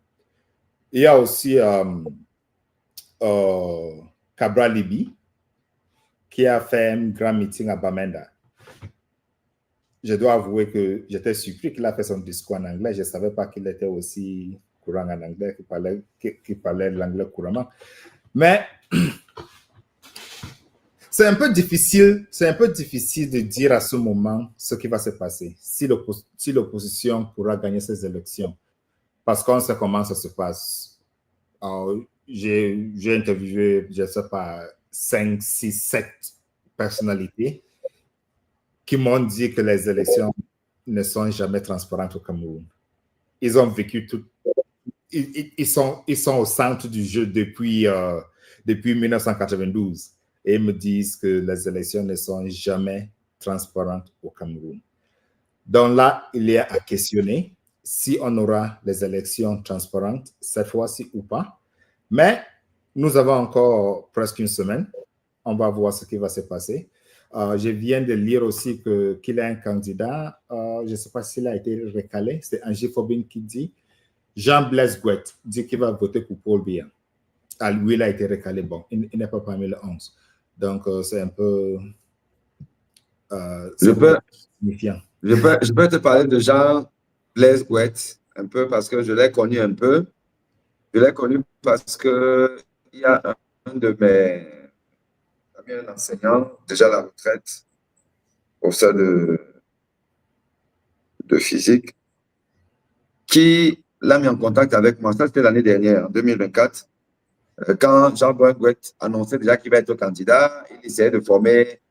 S3: Il y a aussi Cabra Libi, qui a fait un grand meeting à Bamenda. Je dois avouer que j'étais surpris qu'il a fait son discours en anglais. Je ne savais pas qu'il était aussi courant en anglais, qu'il parlait l'anglais couramment. Mais c'est un peu difficile de dire à ce moment ce qui va se passer, si l'opposition pourra gagner ces élections. Parce qu'on sait comment ça se passe. J'ai interviewé, je ne sais pas, 5, 6, 7 personnalités qui m'ont dit que les élections ne sont jamais transparentes au Cameroun. Ils ont vécu tout. Ils sont au centre du jeu depuis 1992. Et ils me disent que les élections ne sont jamais transparentes au Cameroun. Donc là, il y a à questionner si on aura les élections transparentes cette fois-ci ou pas. Mais nous avons encore presque une semaine. On va voir ce qui va se passer. Je viens de lire aussi qu'il y a un candidat, je ne sais pas s'il a été recalé, c'est Angie Fobin qui dit, Jean-Blaise Gouette dit qu'il va voter pour Paul Biya. Lui, il a été recalé. Bon, il n'est pas parmi les 11. Donc, c'est un peu signifiant.
S2: Je peux te parler de Jean-Blaise Gouette un peu parce que je l'ai connu un peu. Je l'ai connu parce qu'il y a un de mes amis, un enseignant, déjà à la retraite, professeur de physique, qui l'a mis en contact avec moi. Ça, c'était l'année dernière, en 2024. Quand Jean-Blaise Gouette annonçait déjà qu'il va être candidat, il essayait de former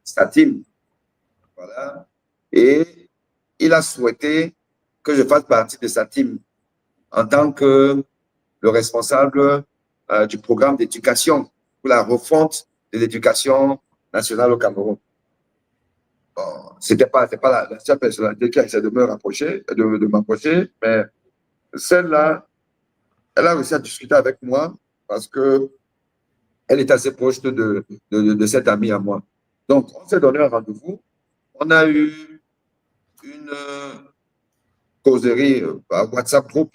S2: sa team. Voilà. Et il a souhaité que je fasse partie de sa team en tant que le responsable du programme d'éducation pour la refonte de l'éducation nationale au Cameroun. Bon, c'était pas la seule personnalité qui a essayé de me rapprocher, de m'approcher, mais celle-là, elle a réussi à discuter avec moi parce que elle est assez proche de cet ami à moi. Donc, on s'est donné un rendez-vous. On a eu une causerie par WhatsApp groupe,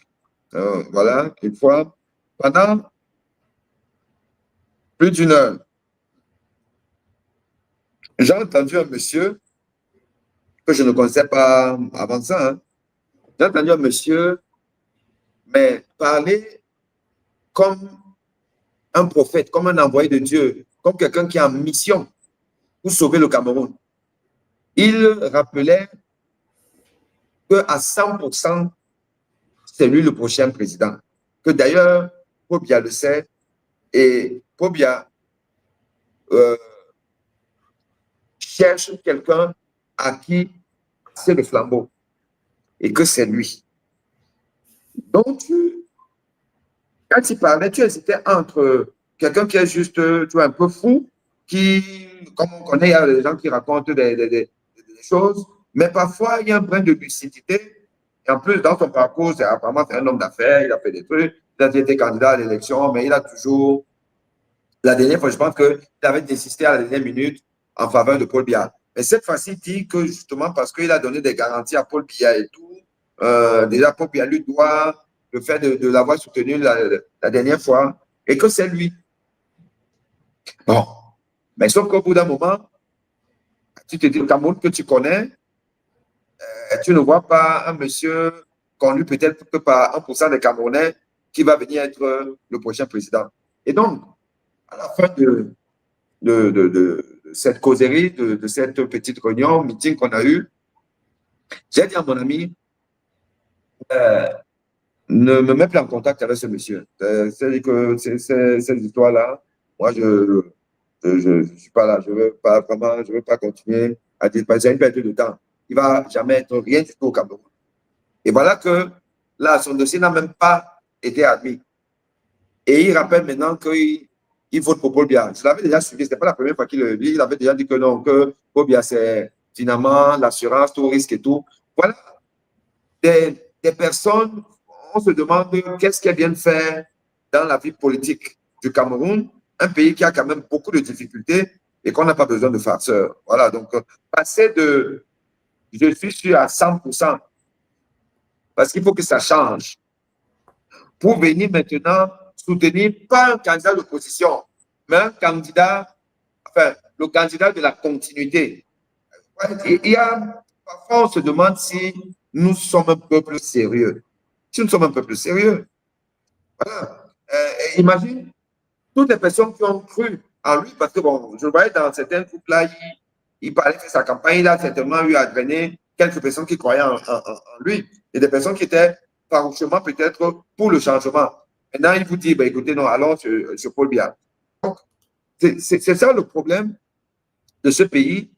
S2: voilà, une fois, pendant plus d'une heure. J'ai entendu un monsieur que je ne connaissais pas avant ça. Hein. J'ai entendu un monsieur, mais parler comme un prophète, comme un envoyé de Dieu, comme quelqu'un qui est en mission pour sauver le Cameroun. Il rappelait qu'à 100%, c'est lui le prochain président. Que d'ailleurs, Pobia le sait, et Pobia cherche quelqu'un à qui c'est le flambeau, et que c'est lui. Donc, quand il parlait, tu hésitais entre quelqu'un qui est juste, tu vois, un peu fou, comme on connaît, il y a des gens qui racontent des choses, mais parfois, il y a un brin de lucidité. Et en plus, dans son parcours, apparemment, c'est un homme d'affaires, il a fait des trucs, il a été candidat à l'élection, mais il a toujours, la dernière fois, je pense qu'il avait désisté à la dernière minute en faveur de Paul Biya. Mais cette fois-ci, il dit que justement, parce qu'il a donné des garanties à Paul Biya et tout, déjà, Paul Biya lui doit le fait de l'avoir soutenu la dernière fois, et que c'est lui. Bon. Mais sauf qu'au bout d'un moment, tu te dis, le Cameroun que tu connais, tu ne vois pas un monsieur connu peut-être que par 1% des Camerounais qui va venir être le prochain président. Et donc, à la fin de cette causerie, de cette petite réunion, meeting qu'on a eu, j'ai dit à mon ami, ne me mets plus en contact avec ce monsieur. C'est-à-dire que ces histoires-là, moi, je suis pas là. Je veux pas vraiment, je veux pas continuer à dire, c'est une perte de temps. Il va jamais être rien du tout au Cameroun. Et voilà que là, son dossier n'a même pas été admis. Et il rappelle maintenant qu'il vote pour Paul Biya. Je l'avais déjà suivi, ce n'était pas la première fois qu'il le dit. Il avait déjà dit que non, que Paul Biya, c'est finalement l'assurance, tout risque et tout. Voilà. Des personnes, on se demande qu'est-ce qu'elles viennent faire dans la vie politique du Cameroun, un pays qui a quand même beaucoup de difficultés et qu'on n'a pas besoin de farceurs. Voilà, donc passer de je suis sûr à 100%, parce qu'il faut que ça change, pour venir maintenant soutenir pas un candidat d'opposition, mais un candidat, enfin, le candidat de la continuité. Il y a, parfois, on se demande si nous sommes un peuple sérieux. Si nous sommes un peuple sérieux, voilà. Imagine toutes les personnes qui ont cru en lui, parce que bon, je voyais dans certains groupes-là, il parlait de sa campagne, il a certainement eu à drainer quelques personnes qui croyaient en lui, et des personnes qui étaient farouchement peut-être pour le changement. Maintenant, il vous dit, bah, écoutez, non, allons sur Paul Biya. Donc, c'est ça le problème de ce pays.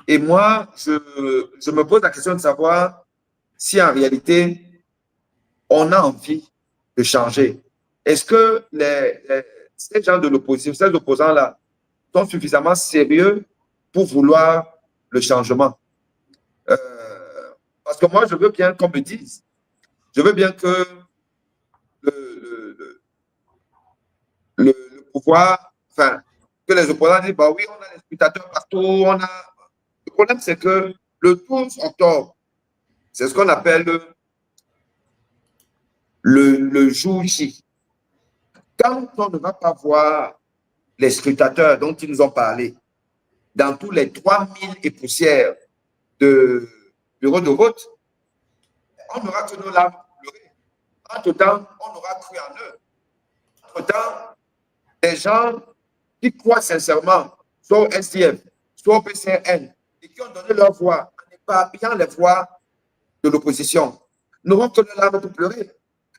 S2: Et moi, je me pose la question de savoir si en réalité, on a envie de changer. Est-ce que ces gens de l'opposition, ces opposants-là, sont suffisamment sérieux pour vouloir le changement? Parce que moi, je veux bien qu'on me dise, je veux bien que le pouvoir, enfin, que les opposants disent, bah oui, on a des spectateurs partout, on a... Le problème, c'est que le 12 octobre, c'est ce qu'on appelle le jour J. Quand on ne va pas voir les scrutateurs dont ils nous ont parlé, dans tous les 3000 et poussières de bureaux de vote, on n'aura que nos larmes pleurées. Entre-temps, on aura cru en eux. Entre-temps, des gens qui croient sincèrement, soit au SDF, soit au PCN, et qui ont donné leur voix en éparpillant les voix de l'opposition, n'auront que nos larmes pour pleurer.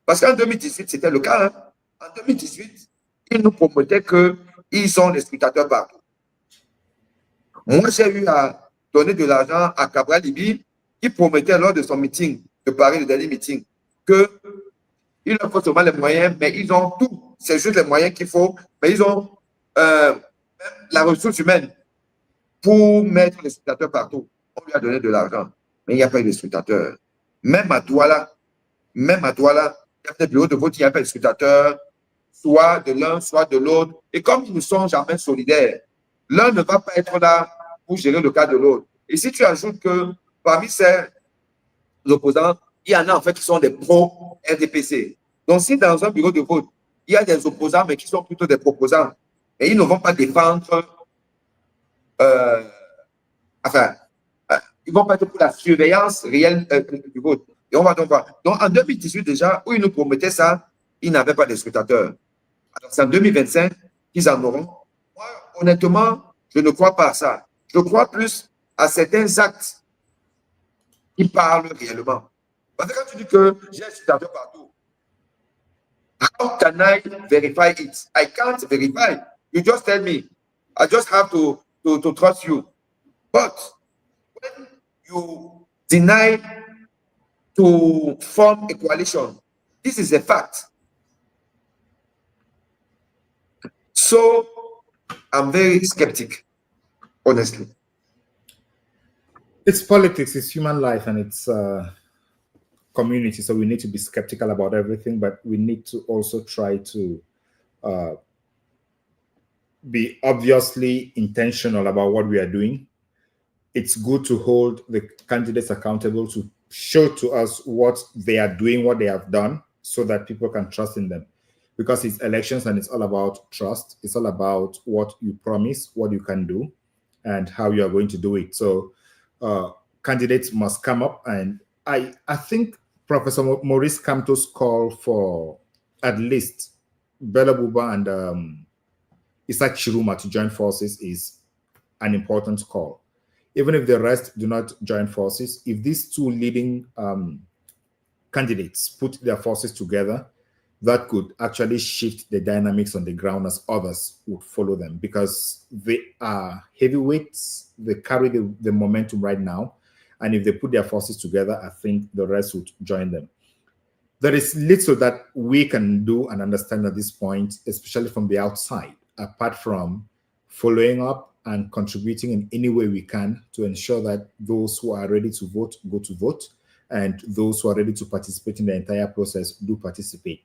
S2: Parce qu'en 2018, c'était le cas. Hein? En 2018, ils nous promettaient qu'ils ont les scrutateurs partout. Moi, j'ai eu à donner de l'argent à Cabral Libi, qui promettait lors de son meeting de Paris, le dernier meeting, qu'il leur faut seulement les moyens, mais ils ont tout. C'est juste les moyens qu'il faut, mais ils ont même la ressource humaine pour mettre les scrutateurs partout. On lui a donné de l'argent, mais il n'y a pas eu de scrutateurs. Même à Douala, il y a des bureaux de vote, il n'y a pas de scrutateurs, soit de l'un, soit de l'autre. Et comme ils ne sont jamais solidaires, l'un ne va pas être là pour gérer le cas de l'autre. Et si tu ajoutes que parmi ces opposants, il y en a en fait qui sont des pro-RDPC. Donc si dans un bureau de vote, il y a des opposants, mais qui sont plutôt des proposants, et ils ne vont pas défendre, ils vont pas être pour la surveillance réelle du vote. Et on va donc voir. Donc en 2018 déjà, où ils nous promettaient ça, ils n'avaient pas de scrutateurs. Alors c'est en 2025 qu'ils en auront. Moi, honnêtement, je ne crois pas à ça. Je crois plus à certains actes qui parlent réellement. Parce que quand tu dis que j'ai un scrutateur partout, how can I verify it? I can't verify. You just tell me. I just have to trust you. But when you deny to form a coalition, this is a fact. So, I'm very skeptic, honestly.
S3: It's politics, it's human life, and it's community. So we need to be skeptical about everything, but we need to also try to be obviously intentional about what we are doing. It's good to hold the candidates accountable, to show to us what they are doing, what they have done, so that people can trust in them. Because it's elections and it's all about trust. It's all about what you promise, what you can do, and how you are going to do it. So candidates must come up. And I think Professor Maurice Kamto's call for at least Bella Buba and Isaac Chiruma to join forces is an important call. Even if the rest do not join forces, if these two leading candidates put their forces together, that could actually shift the dynamics on the ground as others would follow them, because they are heavyweights. They carry the momentum right now. And if they put their forces together, I think the rest would join them. There is little that we can do and understand at this point, especially from the outside, apart from following up and contributing in any way we can to ensure that those who are ready to vote go to vote, and those who are ready to participate in the entire process do participate.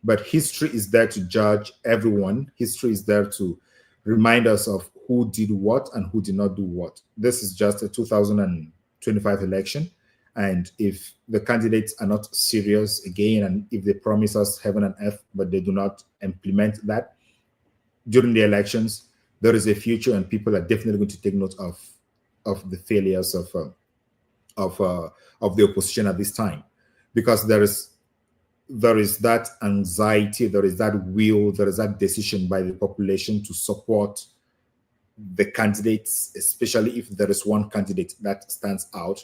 S3: But history is there to judge everyone. History is there to remind us of who did what and who did not do what. This is just a 2025 election. And if the candidates are not serious again, and if they promise us heaven and earth, but they do not implement that during the elections, there is a future, and people are definitely going to take note of the failures of the opposition at this time, because there is that anxiety, there is that will, there is that decision by the population to support the candidates, especially if there is one candidate that stands out,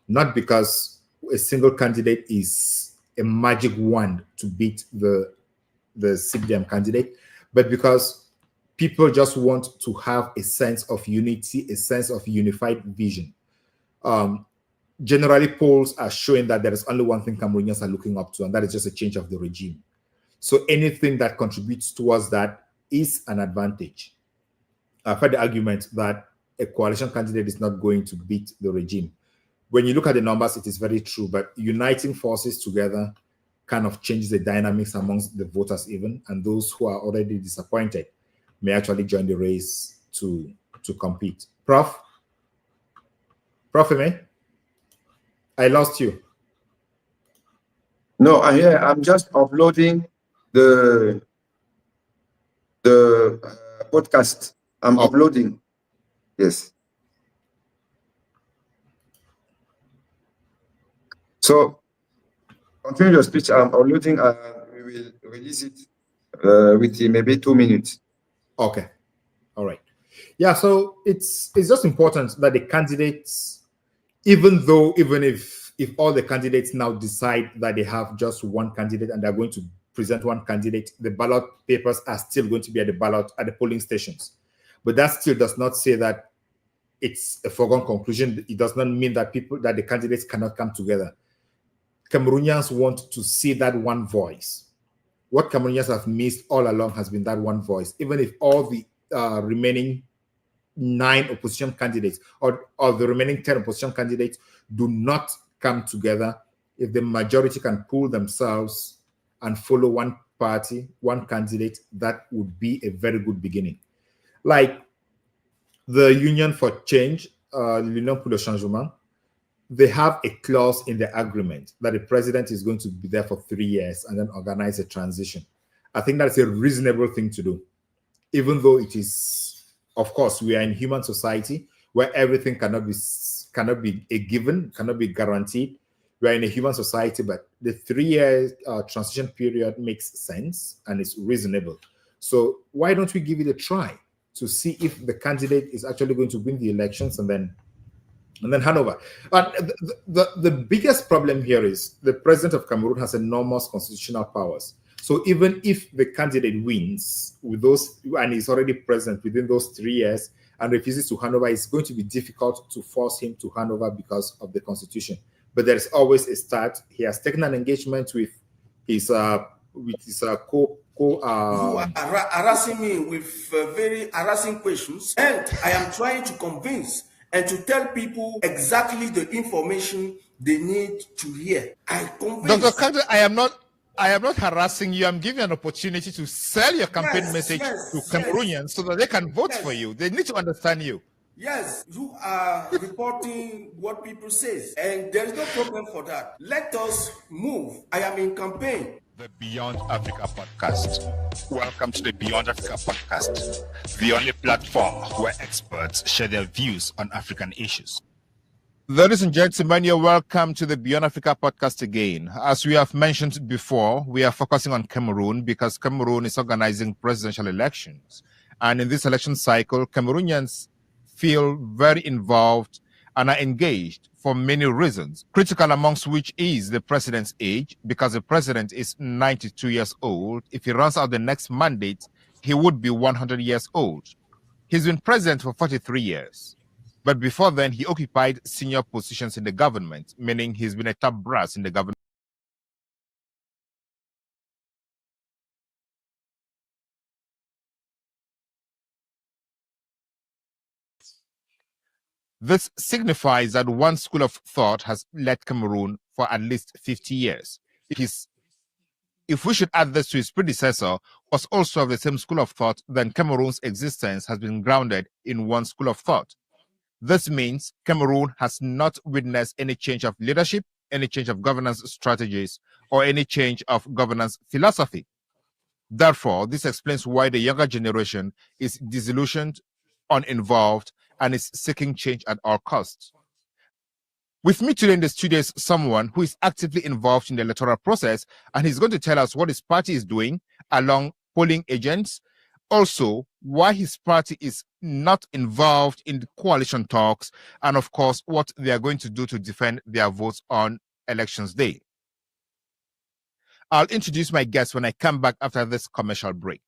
S3: not because a single candidate is a magic wand to beat the CPDM candidate, but because people just want to have a sense of unity, a sense of unified vision. Generally, polls are showing that there is only one thing Cameroonians are looking up to, and that is just a change of the regime. So anything that contributes towards that is an advantage. I've heard the argument that a coalition candidate is not going to beat the regime. When you look at the numbers, it is very true, but uniting forces together kind of changes the dynamics amongst the voters even, and those who are already disappointed may actually join the race to compete. Prof Eme, I lost you.
S2: No, I'm just uploading the podcast. I'm uploading. Yes. So continue your speech. I'm uploading. We will release it within maybe 2 minutes.
S3: Okay. All right. Yeah. So it's just important that the candidates, even if all the candidates now decide that they have just one candidate and they're going to present one candidate, the ballot papers are still going to be at the polling stations. But that still does not say that it's a foregone conclusion. It does not mean that the candidates cannot come together. Cameroonians want to see that one voice. What Cameroonians have missed all along has been that one voice. Even if all the remaining 9 opposition candidates or the remaining 10 opposition candidates do not come together, if the majority can pull themselves and follow one party, one candidate, that would be a very good beginning. Like the Union for Change, l'Union pour le Changement, they have a clause in the agreement that the president is going to be there for 3 years and then organize a transition. I think that's a reasonable thing to do, even though it is, of course, we are in human society where everything cannot be a given, cannot be guaranteed. We are in a human society, but the 3-year transition period makes sense and it's reasonable. So why don't we give it a try to see if the candidate is actually going to win the elections and then hand over. But the biggest problem here is the president of Cameroon has enormous constitutional powers. So even if the candidate wins with those and is already present within those 3 years and refuses to hand over, it's going to be difficult to force him to hand over because of the constitution. But there is always a start. He has taken an engagement with his who
S4: are harassing me with very harassing questions, and I am trying to convince and to tell people exactly the information they need to hear.
S1: Dr. Kagwe, I am not harassing you. I'm giving you an opportunity to sell your campaign message to Cameroonians so that they can vote for you. They need to understand you.
S4: Yes, you are reporting what people say, and there is no problem for that. Let us move. I am in campaign.
S1: The Beyond Africa podcast. Welcome to the Beyond Africa podcast, the only platform where experts share their views on African issues. Ladies and gentlemen, you're welcome to the Beyond Africa podcast again. As we have mentioned before, we are focusing on Cameroon because Cameroon is organizing presidential elections. And in this election cycle, Cameroonians feel very involved and are engaged for many reasons, critical amongst which is the president's age, because the president is 92 years old. If he runs out the next mandate, he would be 100 years old. He's been president for 43 years. But before then, he occupied senior positions in the government, meaning he's been a top brass in the government. This signifies that one school of thought has led Cameroon for at least 50 years. If we should add this to his predecessor, was also of the same school of thought, then Cameroon's existence has been grounded in one school of thought. This means Cameroon has not witnessed any change of leadership, any change of governance strategies, or any change of governance philosophy. Therefore, this explains why the younger generation is disillusioned, uninvolved, and is seeking change at all costs. With me today in the studio is someone who is actively involved in the electoral process, and he's going to tell us what his party is doing along polling agents, also why his party is not involved in the coalition talks, and of course, what they are going to do to defend their votes on elections day. I'll introduce my guests when I come back after this commercial break.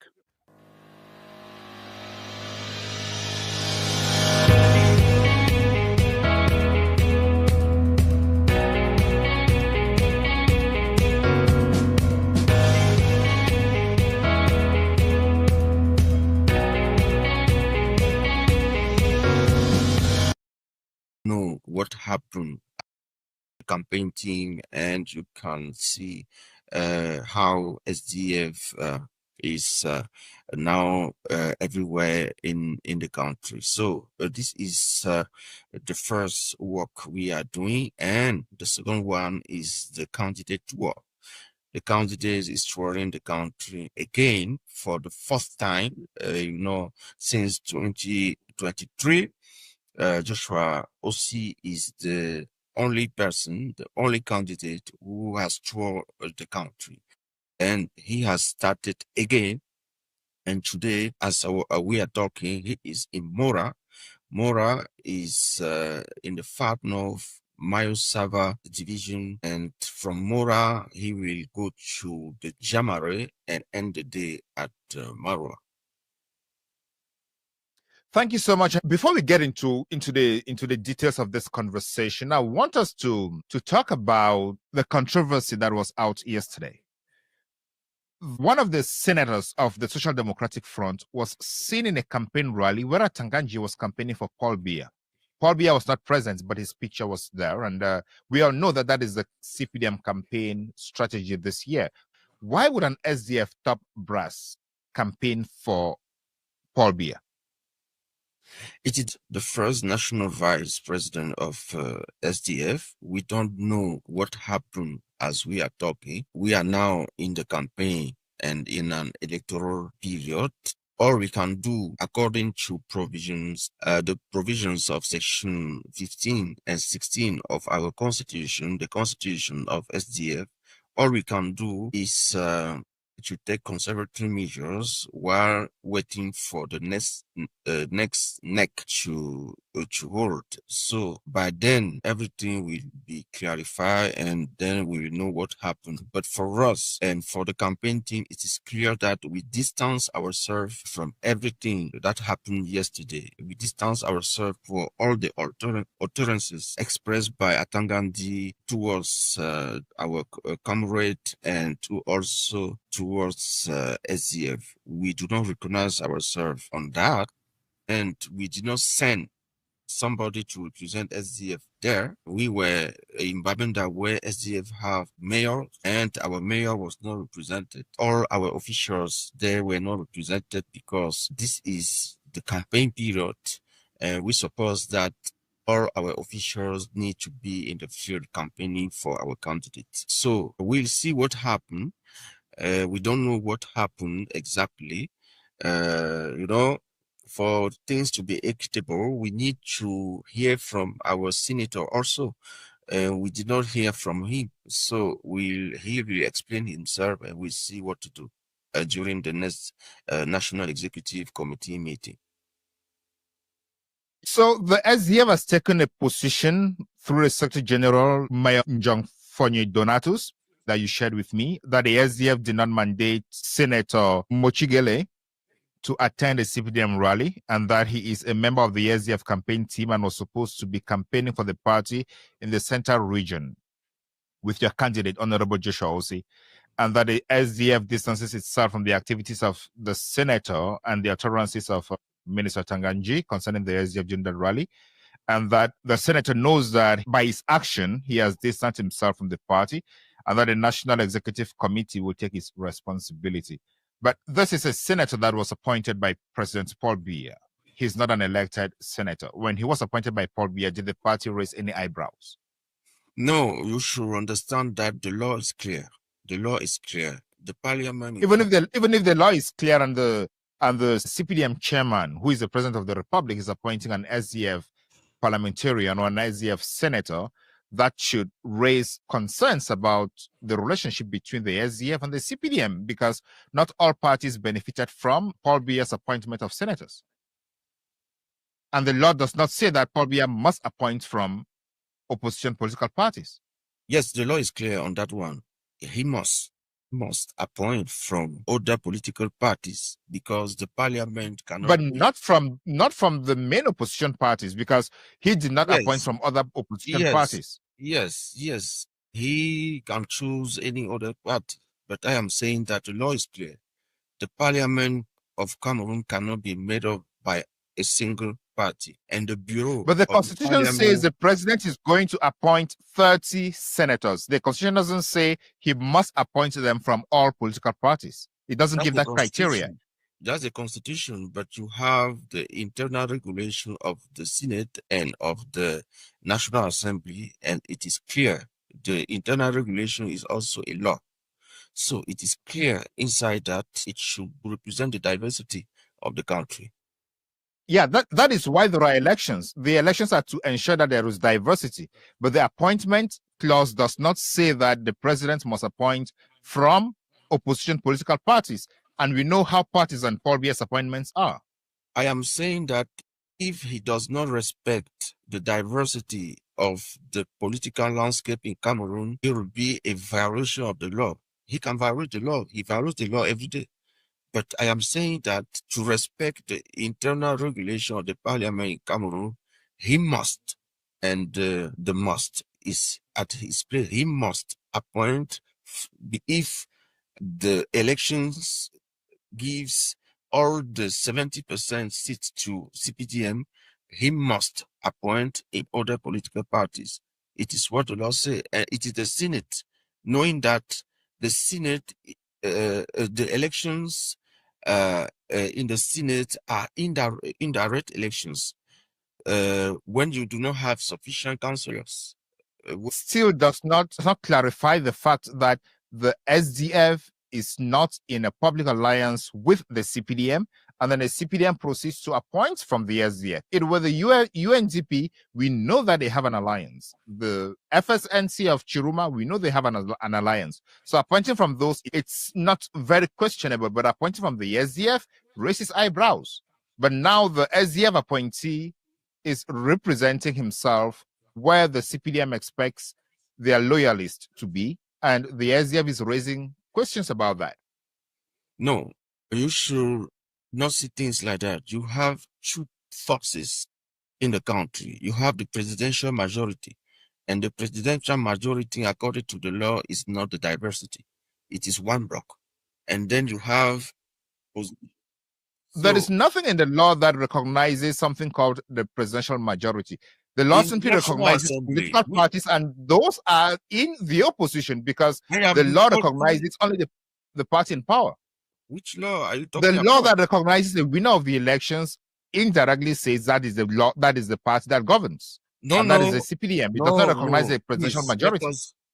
S5: Know what happened campaign team, and you can see how SDF is now everywhere in the country. So this is the first work we are doing, and the second one is the candidate work. The candidate is touring the country again for the first time, since 2023. Joshua Ossi is the only person, the only candidate who has toured the country. And he has started again. And today, as we are talking, he is in Mora. Mora is in the far north, Mayo Sava division. And from Mora, he will go to the Jamare and end the day at Marwa.
S1: Thank you so much. Before we get into the details of this conversation, I want us to talk about the controversy that was out yesterday. One of the senators of the Social Democratic Front was seen in a campaign rally where Tanganji was campaigning for Paul Biya. Paul Biya was not present, but his picture was there. And we all know that is the CPDM campaign strategy this year. Why would an SDF top brass campaign for Paul Biya?
S5: It is the first national vice president of SDF. We don't know what happened as we are talking. We are now in the campaign and in an electoral period. All we can do, according to provisions, the provisions of section 15 and 16 of our constitution, the constitution of SDF, all we can do is to take conservative measures while waiting for the next neck to to hold. So by then, everything will be clarified and then we will know what happened. But for us and for the campaign team, it is clear that we distance ourselves from everything that happened yesterday. We distance ourselves for all the utterances expressed by Atangandi towards our comrade and also towards SDF. We do not recognize ourselves on that, and we did not send somebody to represent SDF there. We were in Babenda where SDF have mayor, and our mayor was not represented. All our officials there were not represented because this is the campaign period, and we suppose that all our officials need to be in the field campaigning for our candidates. So we'll see what happened. We don't know what happened exactly. You know, for things to be equitable, we need to hear from our senator also. We did not hear from him. So he will explain himself and we'll see what to do during the next National Executive Committee meeting.
S1: So the SDF has taken a position through the Secretary General, Mayor Njong Fonye Donatus, that you shared with me, that the SDF did not mandate Senator Mochigele to attend a CPDM rally, and that he is a member of the SDF campaign team and was supposed to be campaigning for the party in the Central region with your candidate, Honorable Joshua Osi, and that the SDF distances itself from the activities of the senator and the utterances of Minister Tanganji concerning the SDF gender rally, and that the senator knows that by his action, he has distanced himself from the party, and that the National Executive Committee will take its responsibility. But this is a senator that was appointed by President Paul Biya. He's not an elected senator. When he was appointed by Paul Biya, did the party raise any eyebrows?
S5: No, you should understand that the law is clear. The law is clear. The parliament,
S1: even if the law is clear and the CPDM chairman, who is the president of the republic, is appointing an SDF parliamentarian or an SDF senator, that should raise concerns about the relationship between the SDF and the CPDM, because not all parties benefited from Paul Biya's appointment of senators. And the law does not say that Paul Biya must appoint from opposition political parties.
S5: Yes, the law is clear on that one. He must appoint from other political parties because the parliament cannot.
S1: But not from the main opposition parties, because he did not appoint from other opposition parties.
S5: Yes. He can choose any other party. But I am saying that the law is clear. The parliament of Cameroon cannot be made up by a single party, and the bureau.
S1: But the constitution says the president is going to appoint 30 senators. The constitution doesn't say he must appoint them from all political parties. It doesn't give that criteria.
S5: That's the constitution, but you have the internal regulation of the Senate and of the National Assembly, and it is clear. The internal regulation is also a law. So it is clear inside that it should represent the diversity of the country.
S1: Yeah, that is why there are elections. The elections are to ensure that there is diversity. But the appointment clause does not say that the president must appoint from opposition political parties. And we know how partisan Paul Biya's appointments are.
S5: I am saying that if he does not respect the diversity of the political landscape in Cameroon, it will be a violation of the law. He can violate the law. He violates the law every day. But I am saying that to respect the internal regulation of the parliament in Cameroon, he must, and the must is at his place. He must appoint, if the elections gives all the 70% seats to CPDM, he must appoint in other political parties. It is what the law says. It is the Senate, knowing that the Senate, the elections in the Senate are indirect elections when you do not have sufficient councillors.
S1: Still does not clarify the fact that the SDF is not in a public alliance with the CPDM, and then the CPDM proceeds to appoint from the SDF. It was the UNDP, we know that they have an alliance. The FSNC of Chiruma, we know they have an alliance. So appointing from those, it's not very questionable, but appointing from the SDF raises eyebrows. But now the SDF appointee is representing himself where the CPDM expects their loyalists to be, and the SDF is raising questions about that.
S5: No, you should not see things like that. You have two forces in the country. You have the presidential majority, and the presidential majority, according to the law, is not the diversity. It is one block. And then you have...
S1: There is nothing in the law that recognizes something called the presidential majority. The law simply recognizes political parties, and those are in the opposition, because the law recognizes only the party in power.
S5: Which law are you talking about?
S1: The law that recognizes the winner of the elections indirectly says that is the law, that is the party that governs. That is the CPDM. It does not recognize the presidential majority.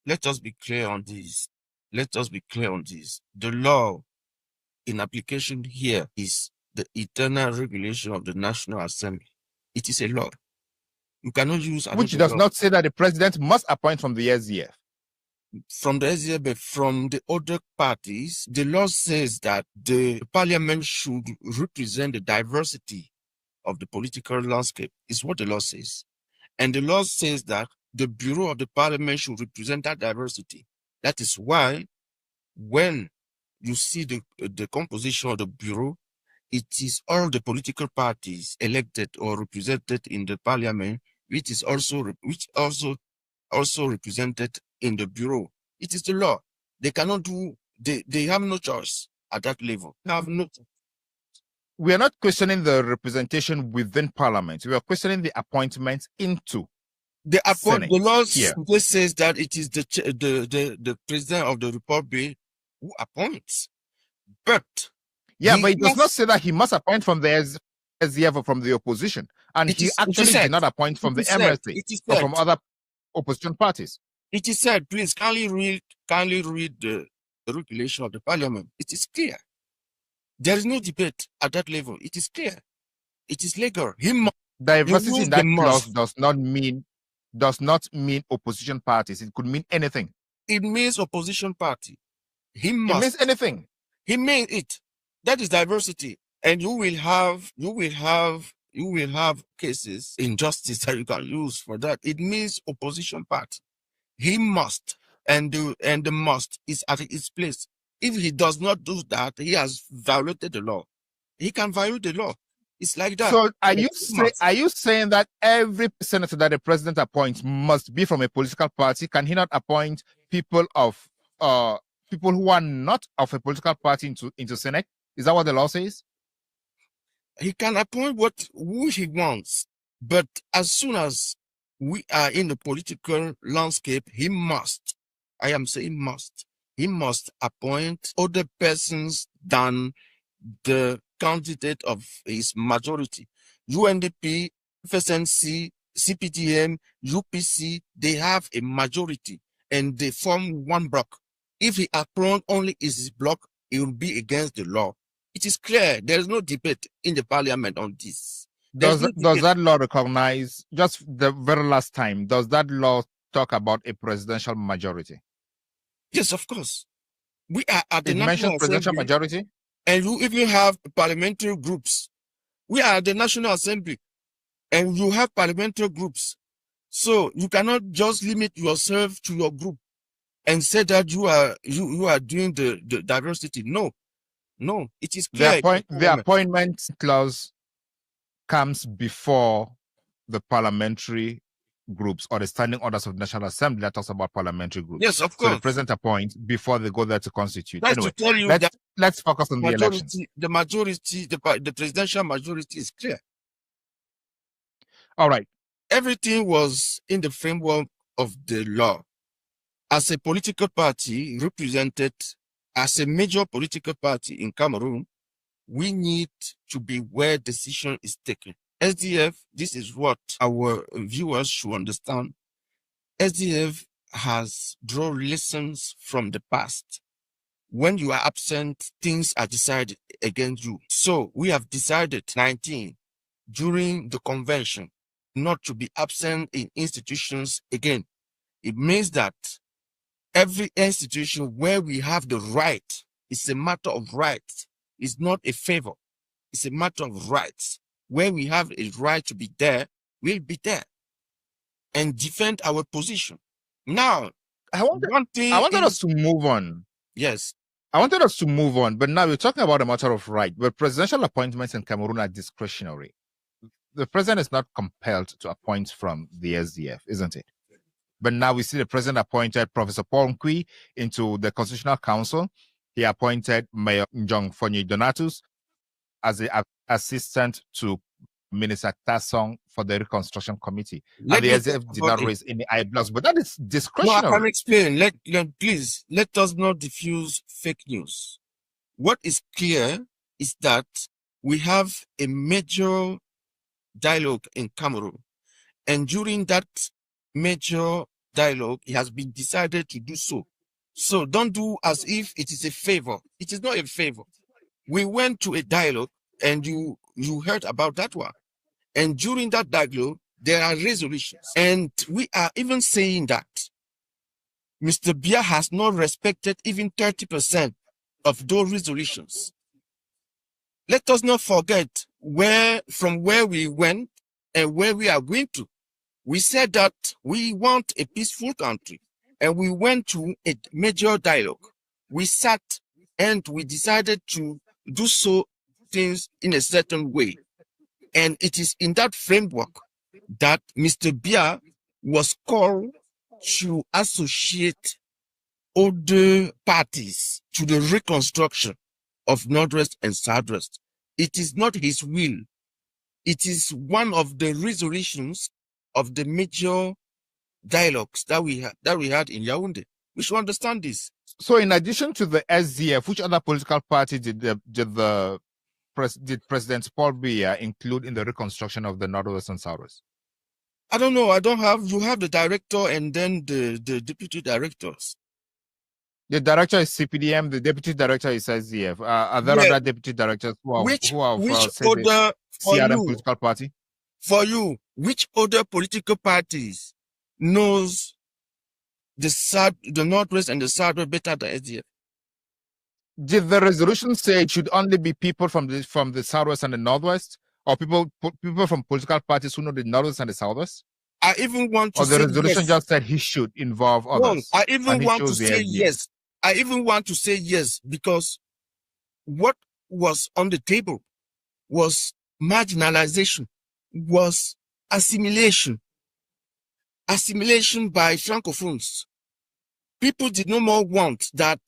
S5: Let us be clear on this. Let us be clear on this. The law in application here is the eternal regulation of the National Assembly. It is a law. You cannot use...
S1: Which does not say that the president must appoint from the SDF.
S5: From the SDF, but from the other parties, the law says that the parliament should represent the diversity of the political landscape, is what the law says. And the law says that the bureau of the parliament should represent that diversity. That is why when you see the composition of the bureau, it is all the political parties elected or represented in the parliament, which also represented in the bureau. It is the law. They cannot do, they have no choice at that level. They have no.
S1: We are not questioning the representation within parliament. We are questioning the appointments into
S5: the law
S1: here.
S5: Says that it is the president of the republic who appoints. But
S1: yeah, but it does not say that he must appoint from the SDF or from the opposition. And he actually did not appoint from the MRC or from other opposition parties.
S5: It is said, please kindly read the regulation of the parliament. It is clear. There is no debate at that level. It is clear. It is legal.
S1: Diversity in that clause does not mean opposition parties. It could mean anything.
S5: It means opposition party.
S1: It means anything.
S5: He means it. That is diversity. And you will have cases, injustice that you can use for that. It means opposition party. He must, and the must is at its place. If he does not do that, he has violated the law. He can violate the law. It's like that.
S1: So are you saying that every senator that the president appoints must be from a political party? Can he not appoint people who are not of a political party into Senate? Is that what the law says?
S5: He can appoint who he wants, but as soon as we are in the political landscape, he must, I am saying must, he must appoint other persons than the candidate of his majority. UNDP, FSNC, CPDM, UPC, they have a majority and they form one block. If he appoints only his block, it will be against the law. It is clear. There is no debate in the parliament on this.
S1: Does that law recognize, just the very last time, does that law talk about a presidential majority?
S5: Yes, of course. We are at the
S1: National Assembly. It mentions presidential majority?
S5: And you even have parliamentary groups. We are at the National Assembly. And you have parliamentary groups. So you cannot just limit yourself to your group and say that you are doing the diversity. No, it is clear.
S1: The appointment clause comes before the parliamentary groups or the standing orders of the National Assembly that talks about parliamentary groups.
S5: Yes, of course.
S1: So the president appoints before they go there to constitute.
S5: That's
S1: anyway,
S5: to tell you
S1: let's focus on the elections.
S5: The majority, the presidential majority is clear.
S1: All right.
S5: Everything was in the framework of the law. As a political party represented, as a major political party in Cameroon, we need to be where decision is taken. SDF, this is what our viewers should understand. SDF has drawn lessons from the past. When you are absent, things are decided against you. So we have decided 19 during the convention not to be absent in institutions again. It means that every institution where we have the right, it's a matter of rights. It's not a favor. It's a matter of rights. Where we have a right to be there, will be there and defend our position. Now,
S1: I wanted us to move on.
S5: Yes.
S1: I wanted us to move on, but now we're talking about a matter of right. But presidential appointments in Cameroon are discretionary. The president is not compelled to appoint from the SDF, isn't it? But now we see the president appointed Professor Paul Nkui into the Constitutional Council. He appointed Mayor Njong Fonyi Donatus as the assistant to Minister Tassong for the Reconstruction Committee. And the SDF did not raise any eyebrows, but that is discretionary.
S5: No, I can explain. Please, let us not diffuse fake news. What is clear is that we have a major dialogue in Cameroon. And during that major dialogue, it has been decided to do so. So don't do as if it is a favor. It is not a favor. We went to a dialogue and you heard about that one. And during that dialogue, there are resolutions. And we are even saying that Mr. Biya has not respected even 30% of those resolutions. Let us not forget from where we went and where we are going to. We said that we want a peaceful country, and we went to a major dialogue. We sat and we decided to do so things in a certain way. And it is in that framework that Mr. Biya was called to associate other parties to the reconstruction of Northwest and Southwest. It is not his will. It is one of the resolutions of the major dialogues that we had in Yaoundé. We should understand this.
S1: So, in addition to the SDF, which other political party did President Paul Biya include in the reconstruction of the Northwest and Southwest?
S5: I don't know. You have the director and then the deputy directors.
S1: The director is CPDM, the deputy director is SDF. Are there other deputy directors who have CRM political party?
S5: For you, which other political parties knows the Northwest and the Southwest better than SDF?
S1: Did the resolution say it should only be people from the Southwest and the Northwest, or people from political parties who know the Northwest and the Southwest?
S5: I even want to say
S1: the resolution
S5: yes.
S1: Just said he should involve others.
S5: No, I even want to say yes. I even want to say yes, because what was on the table was marginalization, was assimilation by Francophones. People did no more want that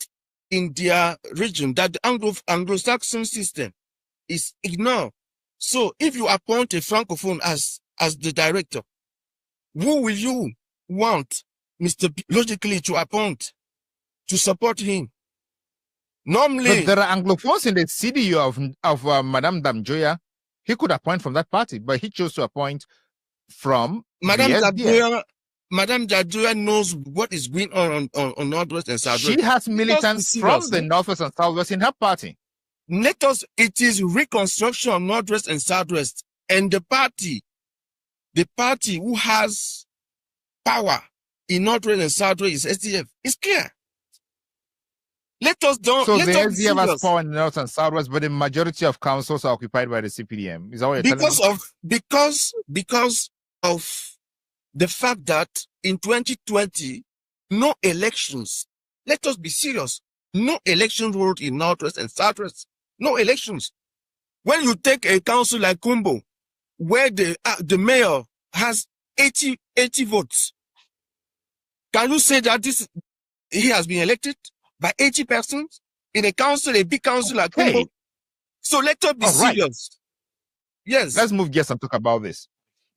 S5: in their region, that the Anglo-Saxon system is ignored. So if you appoint a Francophone as the director, who will you want Mr. B logically to appoint to support him? Normally,
S1: but there are Anglophones in the CDU of Madame Damjoya. He could appoint from that party, but he chose to appoint from
S5: Madame Damjoya knows what is going on Northwest and Southwest.
S1: She has militants from the Northwest and Southwest in her party.
S5: It is reconstruction of Northwest and Southwest, and the party who has power in Northwest and Southwest is SDF. It's clear.
S1: So the SDF has power in the North and Southwest, but the majority of councils are occupied by the CPDM. Is that what you're telling me?
S5: Because of the fact that in 2020, no elections. Let us be serious. No elections held in Northwest and Southwest. No elections. When you take a council like Kumbo, where the mayor has 80 votes, can you say that he has been elected by 80 persons in a council, a big council like Kumbo? So let us be serious. Yes.
S1: Let's move gears and talk about this.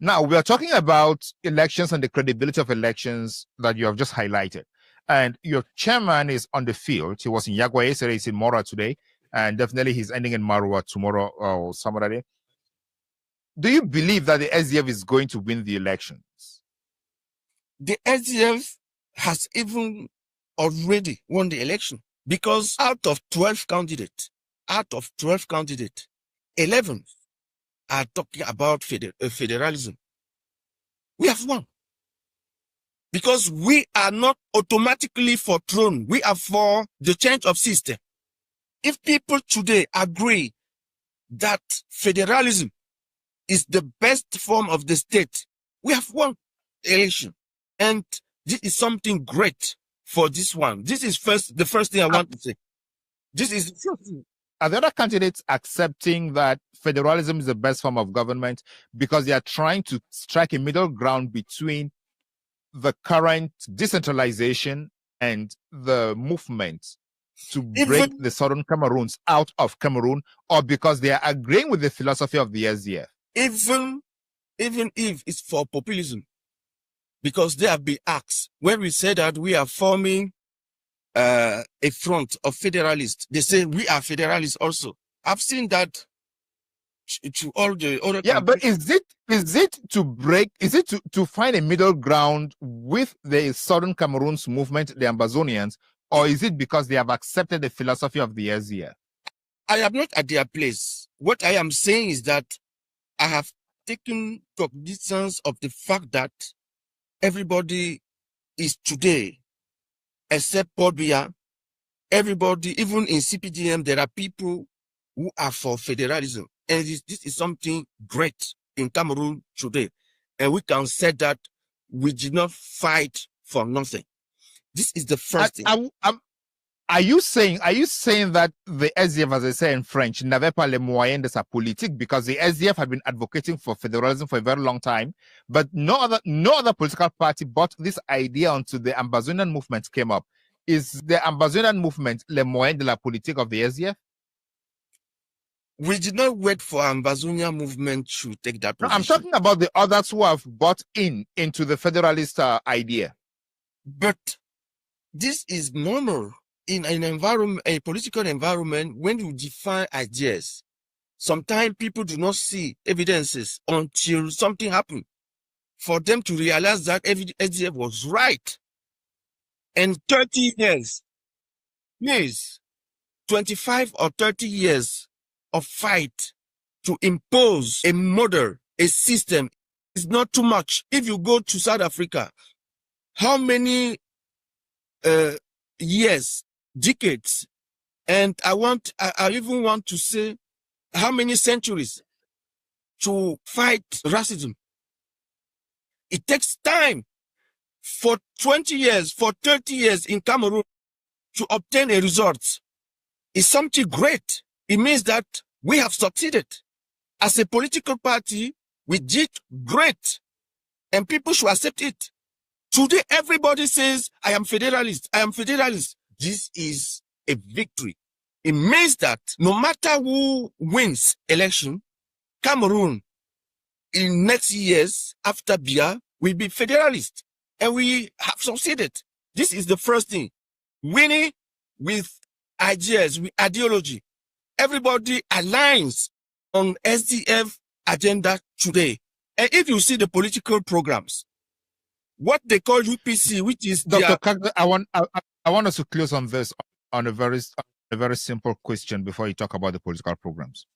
S1: Now, we are talking about elections and the credibility of elections that you have just highlighted. And your chairman is on the field. He was in Yagwa yesterday, he's in Mora today, and definitely he's ending in Marwa tomorrow or some other day. Do you believe that the SDF is going to win the elections?
S5: The SDF has even already won the election, because out of 12 candidates, 11 are talking about federalism. We have won. Because we are not automatically for throne. We are for the change of system. If people today agree that federalism is the best form of the state. We have won election, and this is something great for this one. This is the first thing I want to say. This is the first thing.
S1: Are the other candidates accepting that federalism is the best form of government because they are trying to strike a middle ground between the current decentralization and the movement to break the southern Cameroons out of Cameroon, or because they are agreeing with the philosophy of the SDF?
S5: Even if it's for populism, because they have been asked, when we say that we are forming a front of federalists, they say we are federalists also. I've seen that to all the other
S1: but is it to find a middle ground with the Southern Cameroons movement, the Ambazonians, or is it because they have accepted the philosophy of the SDF?
S5: I am not at their place. What I am saying is that I have taken cognizance of the fact that everybody is today, except Paul Biya, everybody, even in CPDM, there are people who are for federalism. And this is something great in Cameroon today. And we can say that we did not fight for nothing. This is the first thing.
S1: Are you saying that the SDF, as I say in French, n'avait pas les moyens de sa politique, because the SDF had been advocating for federalism for a very long time, but no other political party brought this idea onto the Ambazonian movement came up? Is the Ambazonian movement les moyens de la politique of the SDF?
S5: We did not wait for Ambazonian movement to take that position.
S1: No, I'm talking about the others who have bought into the federalist idea.
S5: But this is normal in an environment, a political environment, when you define ideas. Sometimes people do not see evidences until something happens for them to realize that SDF was right. And 30 years, please, 25 or 30 years of fight to impose a model, a system, is not too much. If you go to South Africa, how many years, decades, and I even want to say how many centuries to fight racism? It takes time. For 20 years, for 30 years in Cameroon to obtain a result is something great. It means that we have succeeded. As a political party, we did great, and people should accept it. Today, everybody says, I am federalist, I am federalist. This is a victory. It means that no matter who wins election, Cameroon in next years after Biya will be federalist, and we have succeeded. This is the first thing. Winning with ideas, with ideology. Everybody aligns on SDF agenda today. And if you see the political programs, what they call UPC, which is
S1: Dr. Kagbe, I want us to close on this on a very simple question before you talk about the political programs.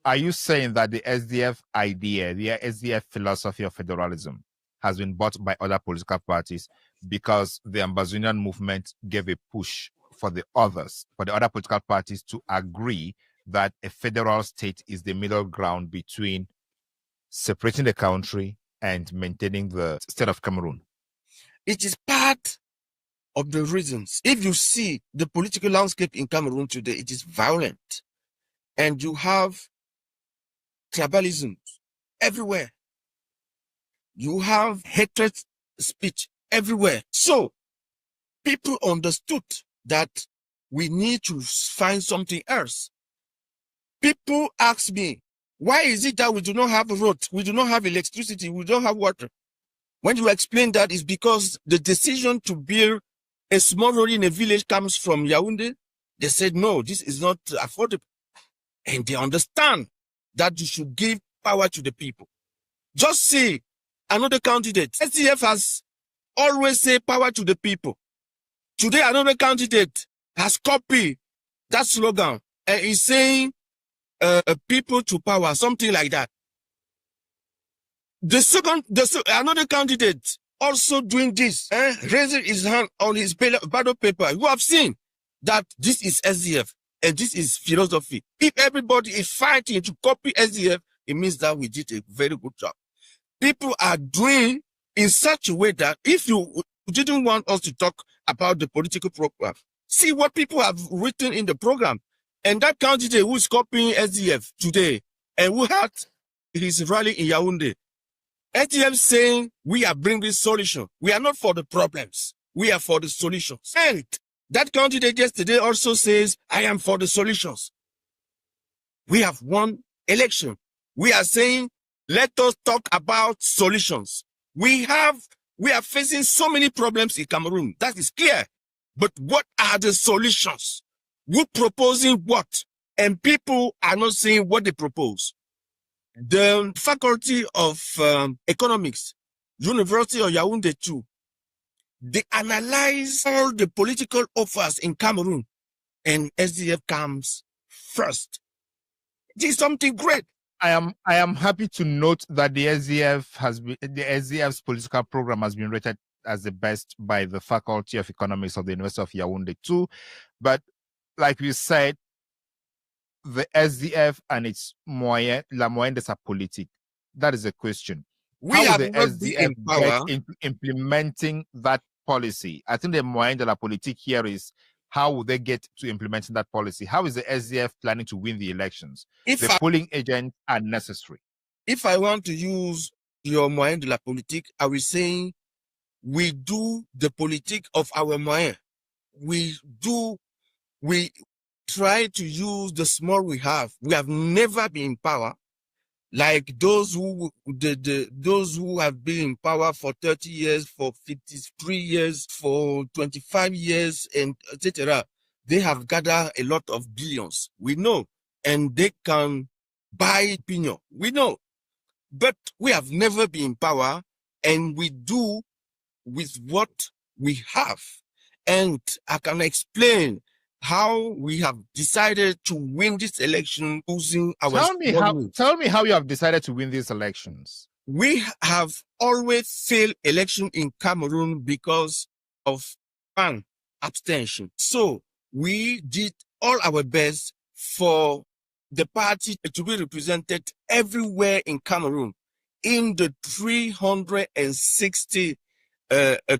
S1: Are you saying that the SDF idea, the SDF philosophy of federalism has been bought by other political parties because the Ambazonian movement gave a push for the other political parties to agree that a federal state is the middle ground between separating the country and maintaining the state of Cameroon?
S5: It is part of the reasons. If you see the political landscape in Cameroon today, it is violent. And you have tribalism everywhere. You have hatred speech everywhere. So people understood that we need to find something else. People ask me, why is it that we do not have a road? We do not have electricity. We don't have water. When you explain that, it's because the decision to build a small road in a village comes from Yaoundé. They said, no, this is not affordable. And they understand that you should give power to the people. Just see another candidate. SDF has always said power to the people. Today, another candidate has copied that slogan and is saying people to power, something like that. Another candidate also doing this, raising his hand on his ballot paper. You have seen that this is SDF and this is philosophy. If everybody is fighting to copy SDF, it means that we did a very good job. People are doing in such a way that if you didn't want us to talk about the political program, see what people have written in the program. And that candidate who is copying SDF today and who had his rally in Yaoundé, SDF saying we are bringing solution. We are not for the problems. We are for the solutions. And that candidate yesterday also says, I am for the solutions. We have won election. We are saying, let us talk about solutions. We are facing so many problems in Cameroon. That is clear. But what are the solutions? We're proposing what? And people are not saying what they propose. The Faculty of Economics, University of Yaoundé too, they analyze all the political offers in Cameroon, and SDF comes first. This is something great.
S1: I am happy to note that the SDF's political program has been rated as the best by the Faculty of Economics of the University of Yaoundé too. But like we said, the SDF and its la moyenne de sa politique. That is a question. How will the SDF get implementing that policy? I think the moyenne de la politique here is how will they get to implementing that policy? How is the SDF planning to win the elections? The polling agents are necessary.
S5: If I want to use your moyenne de la politique, I will say we do the politique of our moyen. We try to use the small we have. We have never been in power like those who have been in power for 30 years, for 53 years, for 25 years, and etc. They have gathered a lot of billions. We know, and they can buy opinion. We know, but we have never been in power, and we do with what we have. And I can explain how we have decided to win this election using our...
S1: Tell me how you have decided to win these elections.
S5: We have always failed election in Cameroon because of abstention. So we did all our best for the party to be represented everywhere in Cameroon. In the 360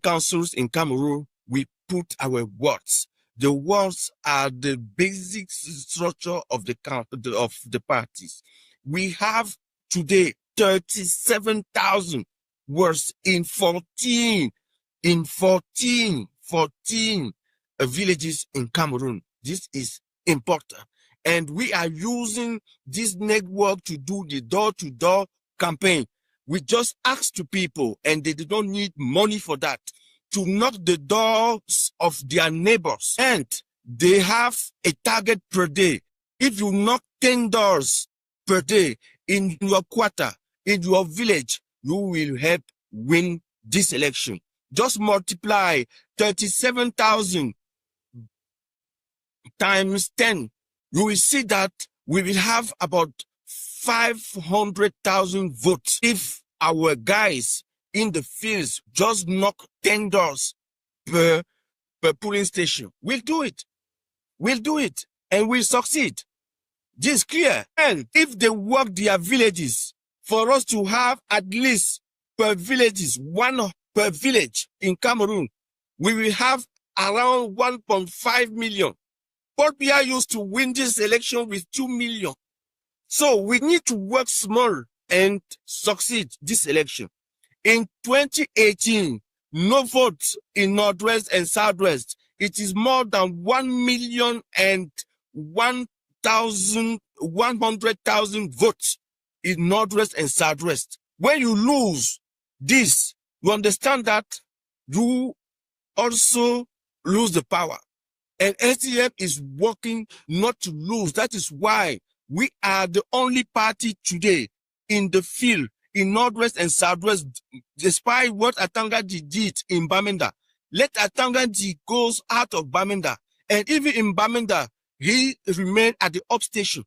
S5: councils in Cameroon, we put our words. The words are the basic structure of the parties. We have today 37,000 words in 14 villages in Cameroon. This is important. And we are using this network to do the door-to-door campaign. We just ask to people, and they don't need money for that, to knock the doors of their neighbors. And they have a target per day. If you knock 10 doors per day in your quarter, in your village, you will help win this election. Just multiply 37,000 times 10. You will see that we will have about 500,000 votes if our guys in the fields just knock 10 doors per polling station. We'll do it. We'll do it. And we'll succeed. This is clear. And if they work their villages, for us to have at least per villages, one per village in Cameroon, we will have around 1.5 million. Paul Biya used to win this election with 2 million. So we need to work small and succeed this election. In 2018, no votes in Northwest and Southwest. It is more than 1,100,000 votes in Northwest and Southwest. When you lose this, you understand that you also lose the power. And SDF is working not to lose. That is why we are the only party today in the field in Northwest and Southwest, despite what Atangaji did in Bamenda. Let Atangaji goes out of Bamenda. And even in Bamenda, he remained at the upstation.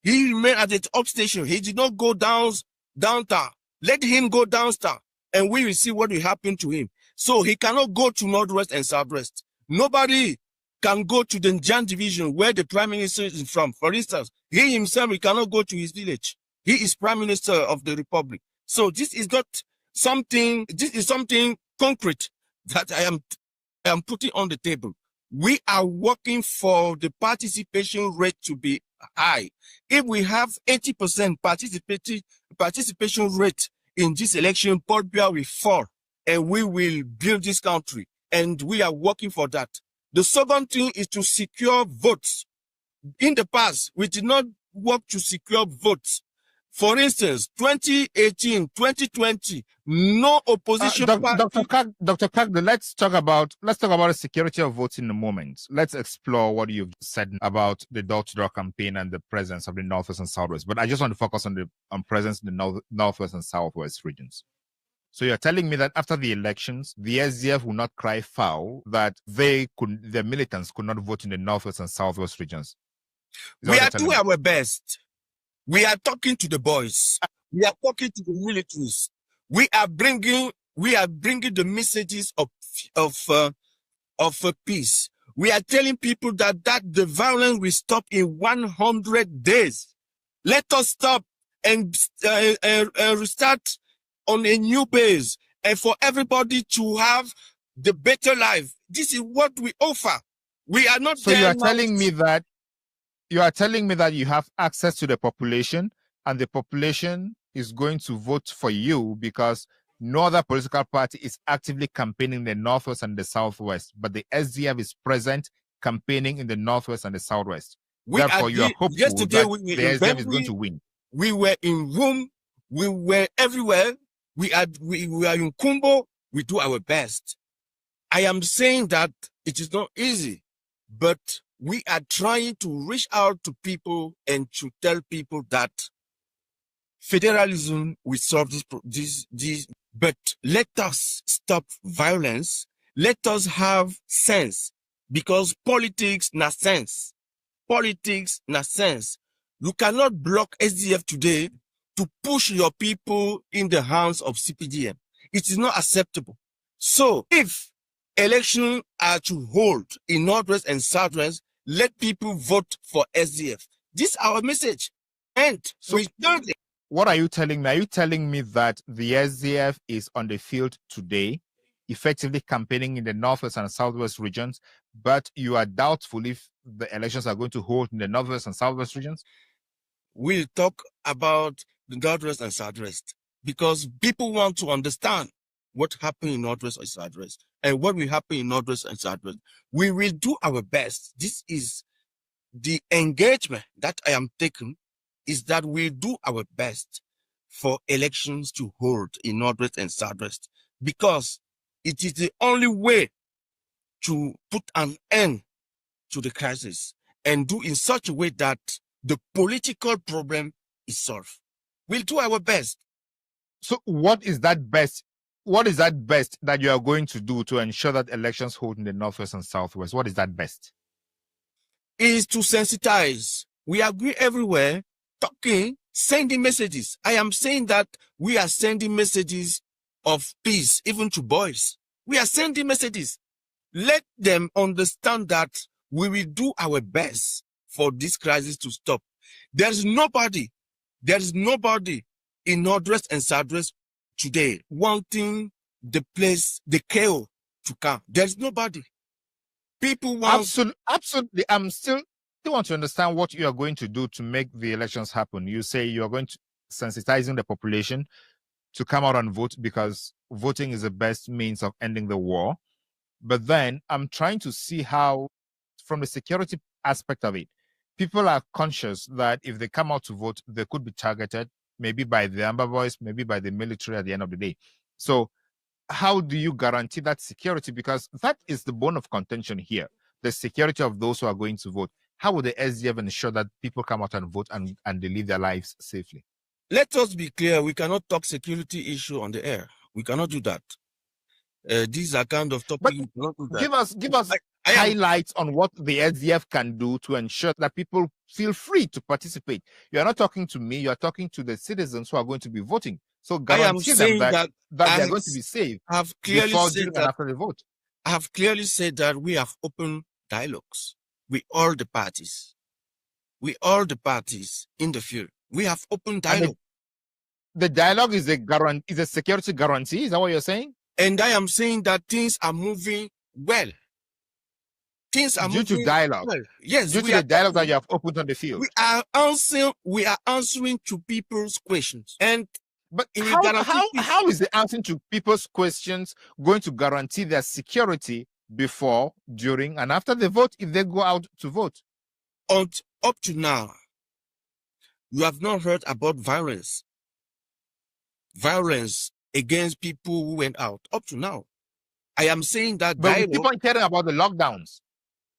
S5: He remained at the upstation. He did not go downtown. Let him go downtown, and we will see what will happen to him. So he cannot go to Northwest and Southwest. Nobody can go to the Njan division where the prime minister is from. For instance, he himself, he cannot go to his village. He is Prime Minister of the Republic. So this is not something, this is something concrete that I am putting on the table. We are working for the participation rate to be high. If we have 80% participation rate in this election, Portbia will fall and we will build this country. And we are working for that. The second thing is to secure votes. In the past, we did not work to secure votes. For instance, 2018, 2020, no opposition party.
S1: Dr. Kagde, let's talk about the security of votes in a moment. Let's explore what you've said about the door-to-door campaign and the presence of the Northwest and Southwest. But I just want to focus on presence in the Northwest and Southwest regions. So you're telling me that after the elections, the SDF will not cry foul that the militants could not vote in the Northwest and Southwest regions?
S5: We are doing our best. We are talking to the boys. We are talking to the militaries. We are bringing the messages of peace. We are telling people that the violence will stop in 100 days. Let us stop and restart on a new base, and for everybody to have the better life. This is what we offer. We are not.
S1: So you are telling me that. You are telling me that you have access to the population and the population is going to vote for you because no other political party is actively campaigning in the Northwest and the Southwest, but the SDF is present campaigning in the Northwest and the Southwest. Therefore, you are hopeful that the SDF is going to win.
S5: We were in Rome. We were everywhere. We are in Kumbo. We do our best. I am saying that it is not easy, but we are trying to reach out to people and to tell people that federalism will solve this. But let us stop violence. Let us have sense, because politics na sense. Politics na sense. You cannot block SDF today to push your people in the hands of CPDM. It is not acceptable. So if elections are to hold in Northwest and Southwest, let people vote for SDF. This is our message. And so
S1: what are you telling me? Are you telling me that the SDF is on the field today, effectively campaigning in the Northwest and Southwest regions, but you are doubtful if the elections are going to hold in the Northwest and Southwest regions?
S5: We'll talk about the Northwest and Southwest because people want to understand what happened in Northwest and Southwest and what will happen in Northwest and Southwest. We will do our best. This is the engagement that I am taking, is that we do our best for elections to hold in Northwest and Southwest, because it is the only way to put an end to the crisis and do in such a way that the political problem is solved. We'll do our best.
S1: So what is that best? What is that best that you are going to do to ensure that elections hold in the Northwest and Southwest? What is that best?
S5: Is to sensitize. We agree everywhere, talking, sending messages. I am saying that we are sending messages of peace, even to boys. We are sending messages. Let them understand that we will do our best for this crisis to stop. There is nobody in Northwest and Southwest today wanting the chaos to come. There's nobody. People want...
S1: Absolutely. I'm still want to understand what you are going to do to make the elections happen. You say you are going to sensitizing the population to come out and vote because voting is the best means of ending the war. But then I'm trying to see how, from the security aspect of it, people are conscious that if they come out to vote, they could be targeted, maybe by the Amber Boys, maybe by the military at the end of the day. So how do you guarantee that security? Because that is the bone of contention here, the security of those who are going to vote. How would the SDF ensure that people come out and vote and they live their lives safely?
S5: Let us be clear, we cannot talk security issue on the air. We cannot do that. These are kind of topics.
S1: Give us highlights on what the SDF can do to ensure that people feel free to participate. You are not talking to me, you are talking to the citizens who are going to be voting. So guarantee them that they are going to be safe before, during, and after the vote.
S5: I have clearly said that we have open dialogues with all the parties. With all the parties in the field. We have open dialogue.
S1: The dialogue is a security guarantee. Is that what you're saying?
S5: And I am saying that things are moving well. Things are
S1: due to dialogue.
S5: Well. Yes,
S1: due to the dialogue that you have opened on the field.
S5: We are answering to people's questions.
S1: But how is the answering to people's questions going to guarantee their security before, during, and after the vote if they go out to vote?
S5: Up to now, you have not heard about violence against people who went out. Up to now, I am saying that.
S1: But we keep on hearing about the lockdowns.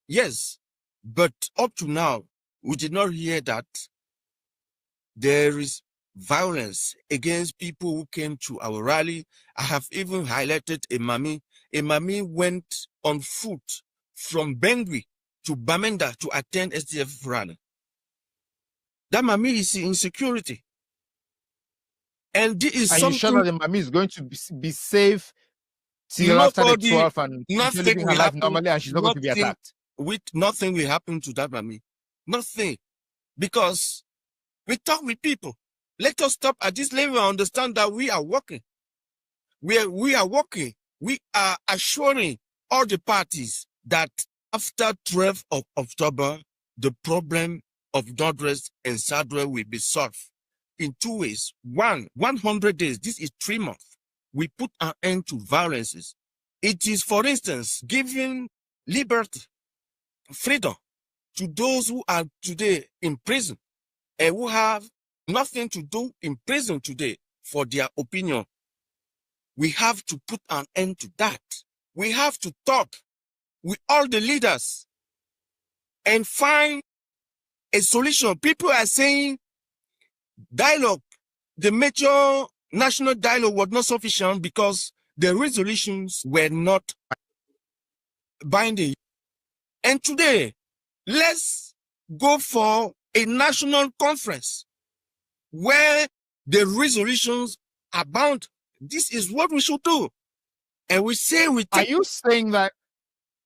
S5: Yes, but up to now, we did not hear that there is violence against people who came to our rally. I have even highlighted a mummy. A mummy went on foot from Bengui to Bamenda to attend SDF rally. That mummy is in security. And this is something.
S1: Are you sure that the mummy is going to be safe till after the 12th and living her life normally, and she's not going to be attacked?
S5: Nothing will happen to that mummy. Nothing. Because we talk with people. Let us stop at this level and understand that we are working. We are working. We are assuring all the parties that after 12th of October, the problem of Northwest and Southwest will be solved in two ways. 100 days. This is 3 months. We put an end to violences. It is, for instance, giving liberty, freedom to those who are today in prison and who have nothing to do in prison today for their opinion. We have to put an end to that. We have to talk with all the leaders and find a solution. People are saying dialogue, the major national dialogue was not sufficient because the resolutions were not binding. And today, let's go for a national conference where the resolutions are bound. This is what we should do. And we say
S1: Are you saying that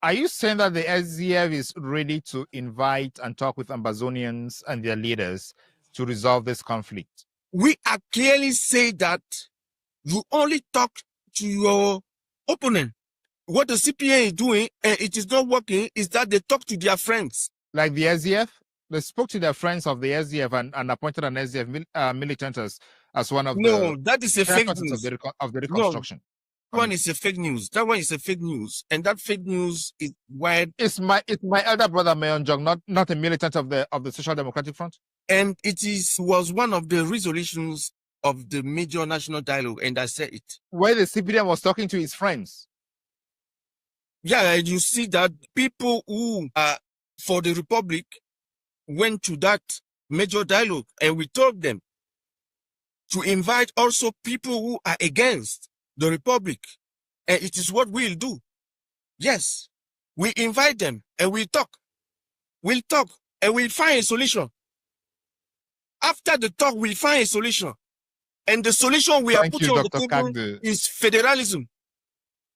S1: the SDF is ready to invite and talk with Ambazonians and their leaders to resolve this conflict?
S5: We are clearly saying that you only talk to your opponent. What the CPA is doing, and it is not working, is that they talk to their friends.
S1: Like the SDF? They spoke to their friends of the SDF and appointed an SDF militant as one of
S5: that is a fake news
S1: of the reconstruction.
S5: One is a fake news. That one is a fake news, and that fake news is wide.
S1: It's my elder brother Mayon Jong, not a militant of the Social Democratic Front.
S5: And was one of the resolutions of the major national dialogue, and I said it.
S1: Where the CPDM was talking to his friends.
S5: Yeah, you see that people who are for the Republic went to that major dialogue, and we told them to invite also people who are against the Republic. And it is what we'll do. Yes, we invite them and we'll talk. We'll talk and we'll find a solution. After the talk, we'll find a solution. And the solution we are putting on the table is federalism.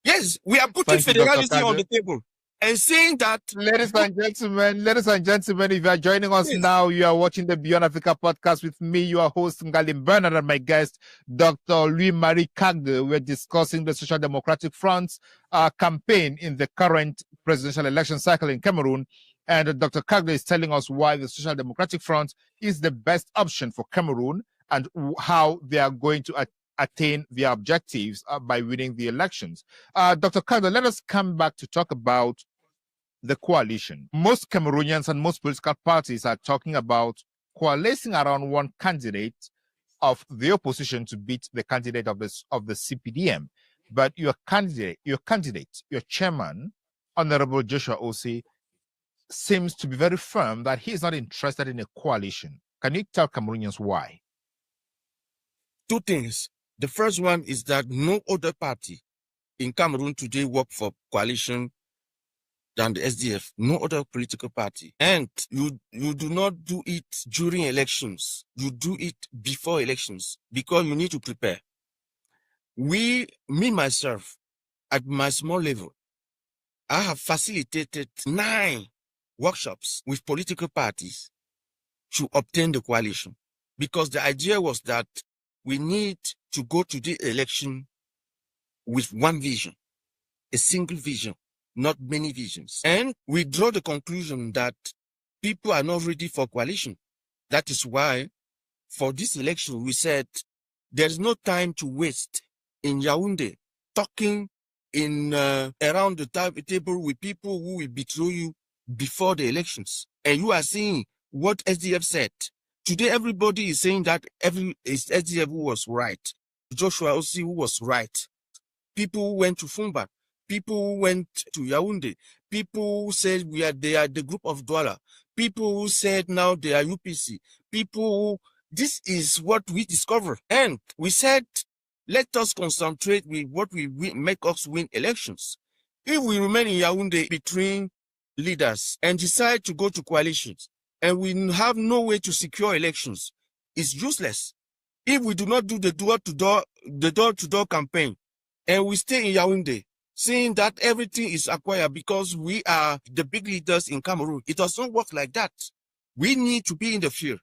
S5: Yes, we are putting federalism on the table. And saying that,
S1: ladies and gentlemen, if you are joining us now, you are watching the Beyond Africa podcast with me, your host Ngalim Bernard, and my guest, Dr. Louis-Marie Kagde. We're discussing the Social Democratic Front's campaign in the current presidential election cycle in Cameroon. And Dr. Kagde is telling us why the Social Democratic Front is the best option for Cameroon and how they are going to attain their objectives by winning the elections. Dr. Kagde, let us come back to talk about the coalition. Most Cameroonians and most political parties are talking about coalescing around one candidate of the opposition to beat the candidate of the CPDM. But your chairman, Honorable Joshua Osei, seems to be very firm that he is not interested in a coalition. Can you tell Cameroonians why?
S5: Two things. The first one is that no other party in Cameroon today work for coalition than the SDF, no other political party. And you do not do it during elections. You do it before elections because you need to prepare. Myself, at my small level, I have facilitated 9 workshops with political parties to obtain the coalition. because the idea was that we need to go to the election with one vision, a single vision, not many visions. And we draw the conclusion that people are not ready for coalition. That is why for this election, we said there's no time to waste in Yaoundé talking in around the table with people who will betray you before the elections. And you are seeing what SDF said. Today, everybody is saying that it's SDF who was right. Joshua Osi who was right. People who went to Fumba, people who went to Yaoundé, people who said they are the group of Douala, people who said now they are UPC, people who, this is what we discovered. And we said, let us concentrate with what will make us win elections. If we remain in Yaoundé between leaders and decide to go to coalitions, and we have no way to secure elections, it's useless. If we do not do the door-to-door campaign, and we stay in Yaoundé, saying that everything is acquired because we are the big leaders in Cameroon, it does not work like that. We need to be in the field.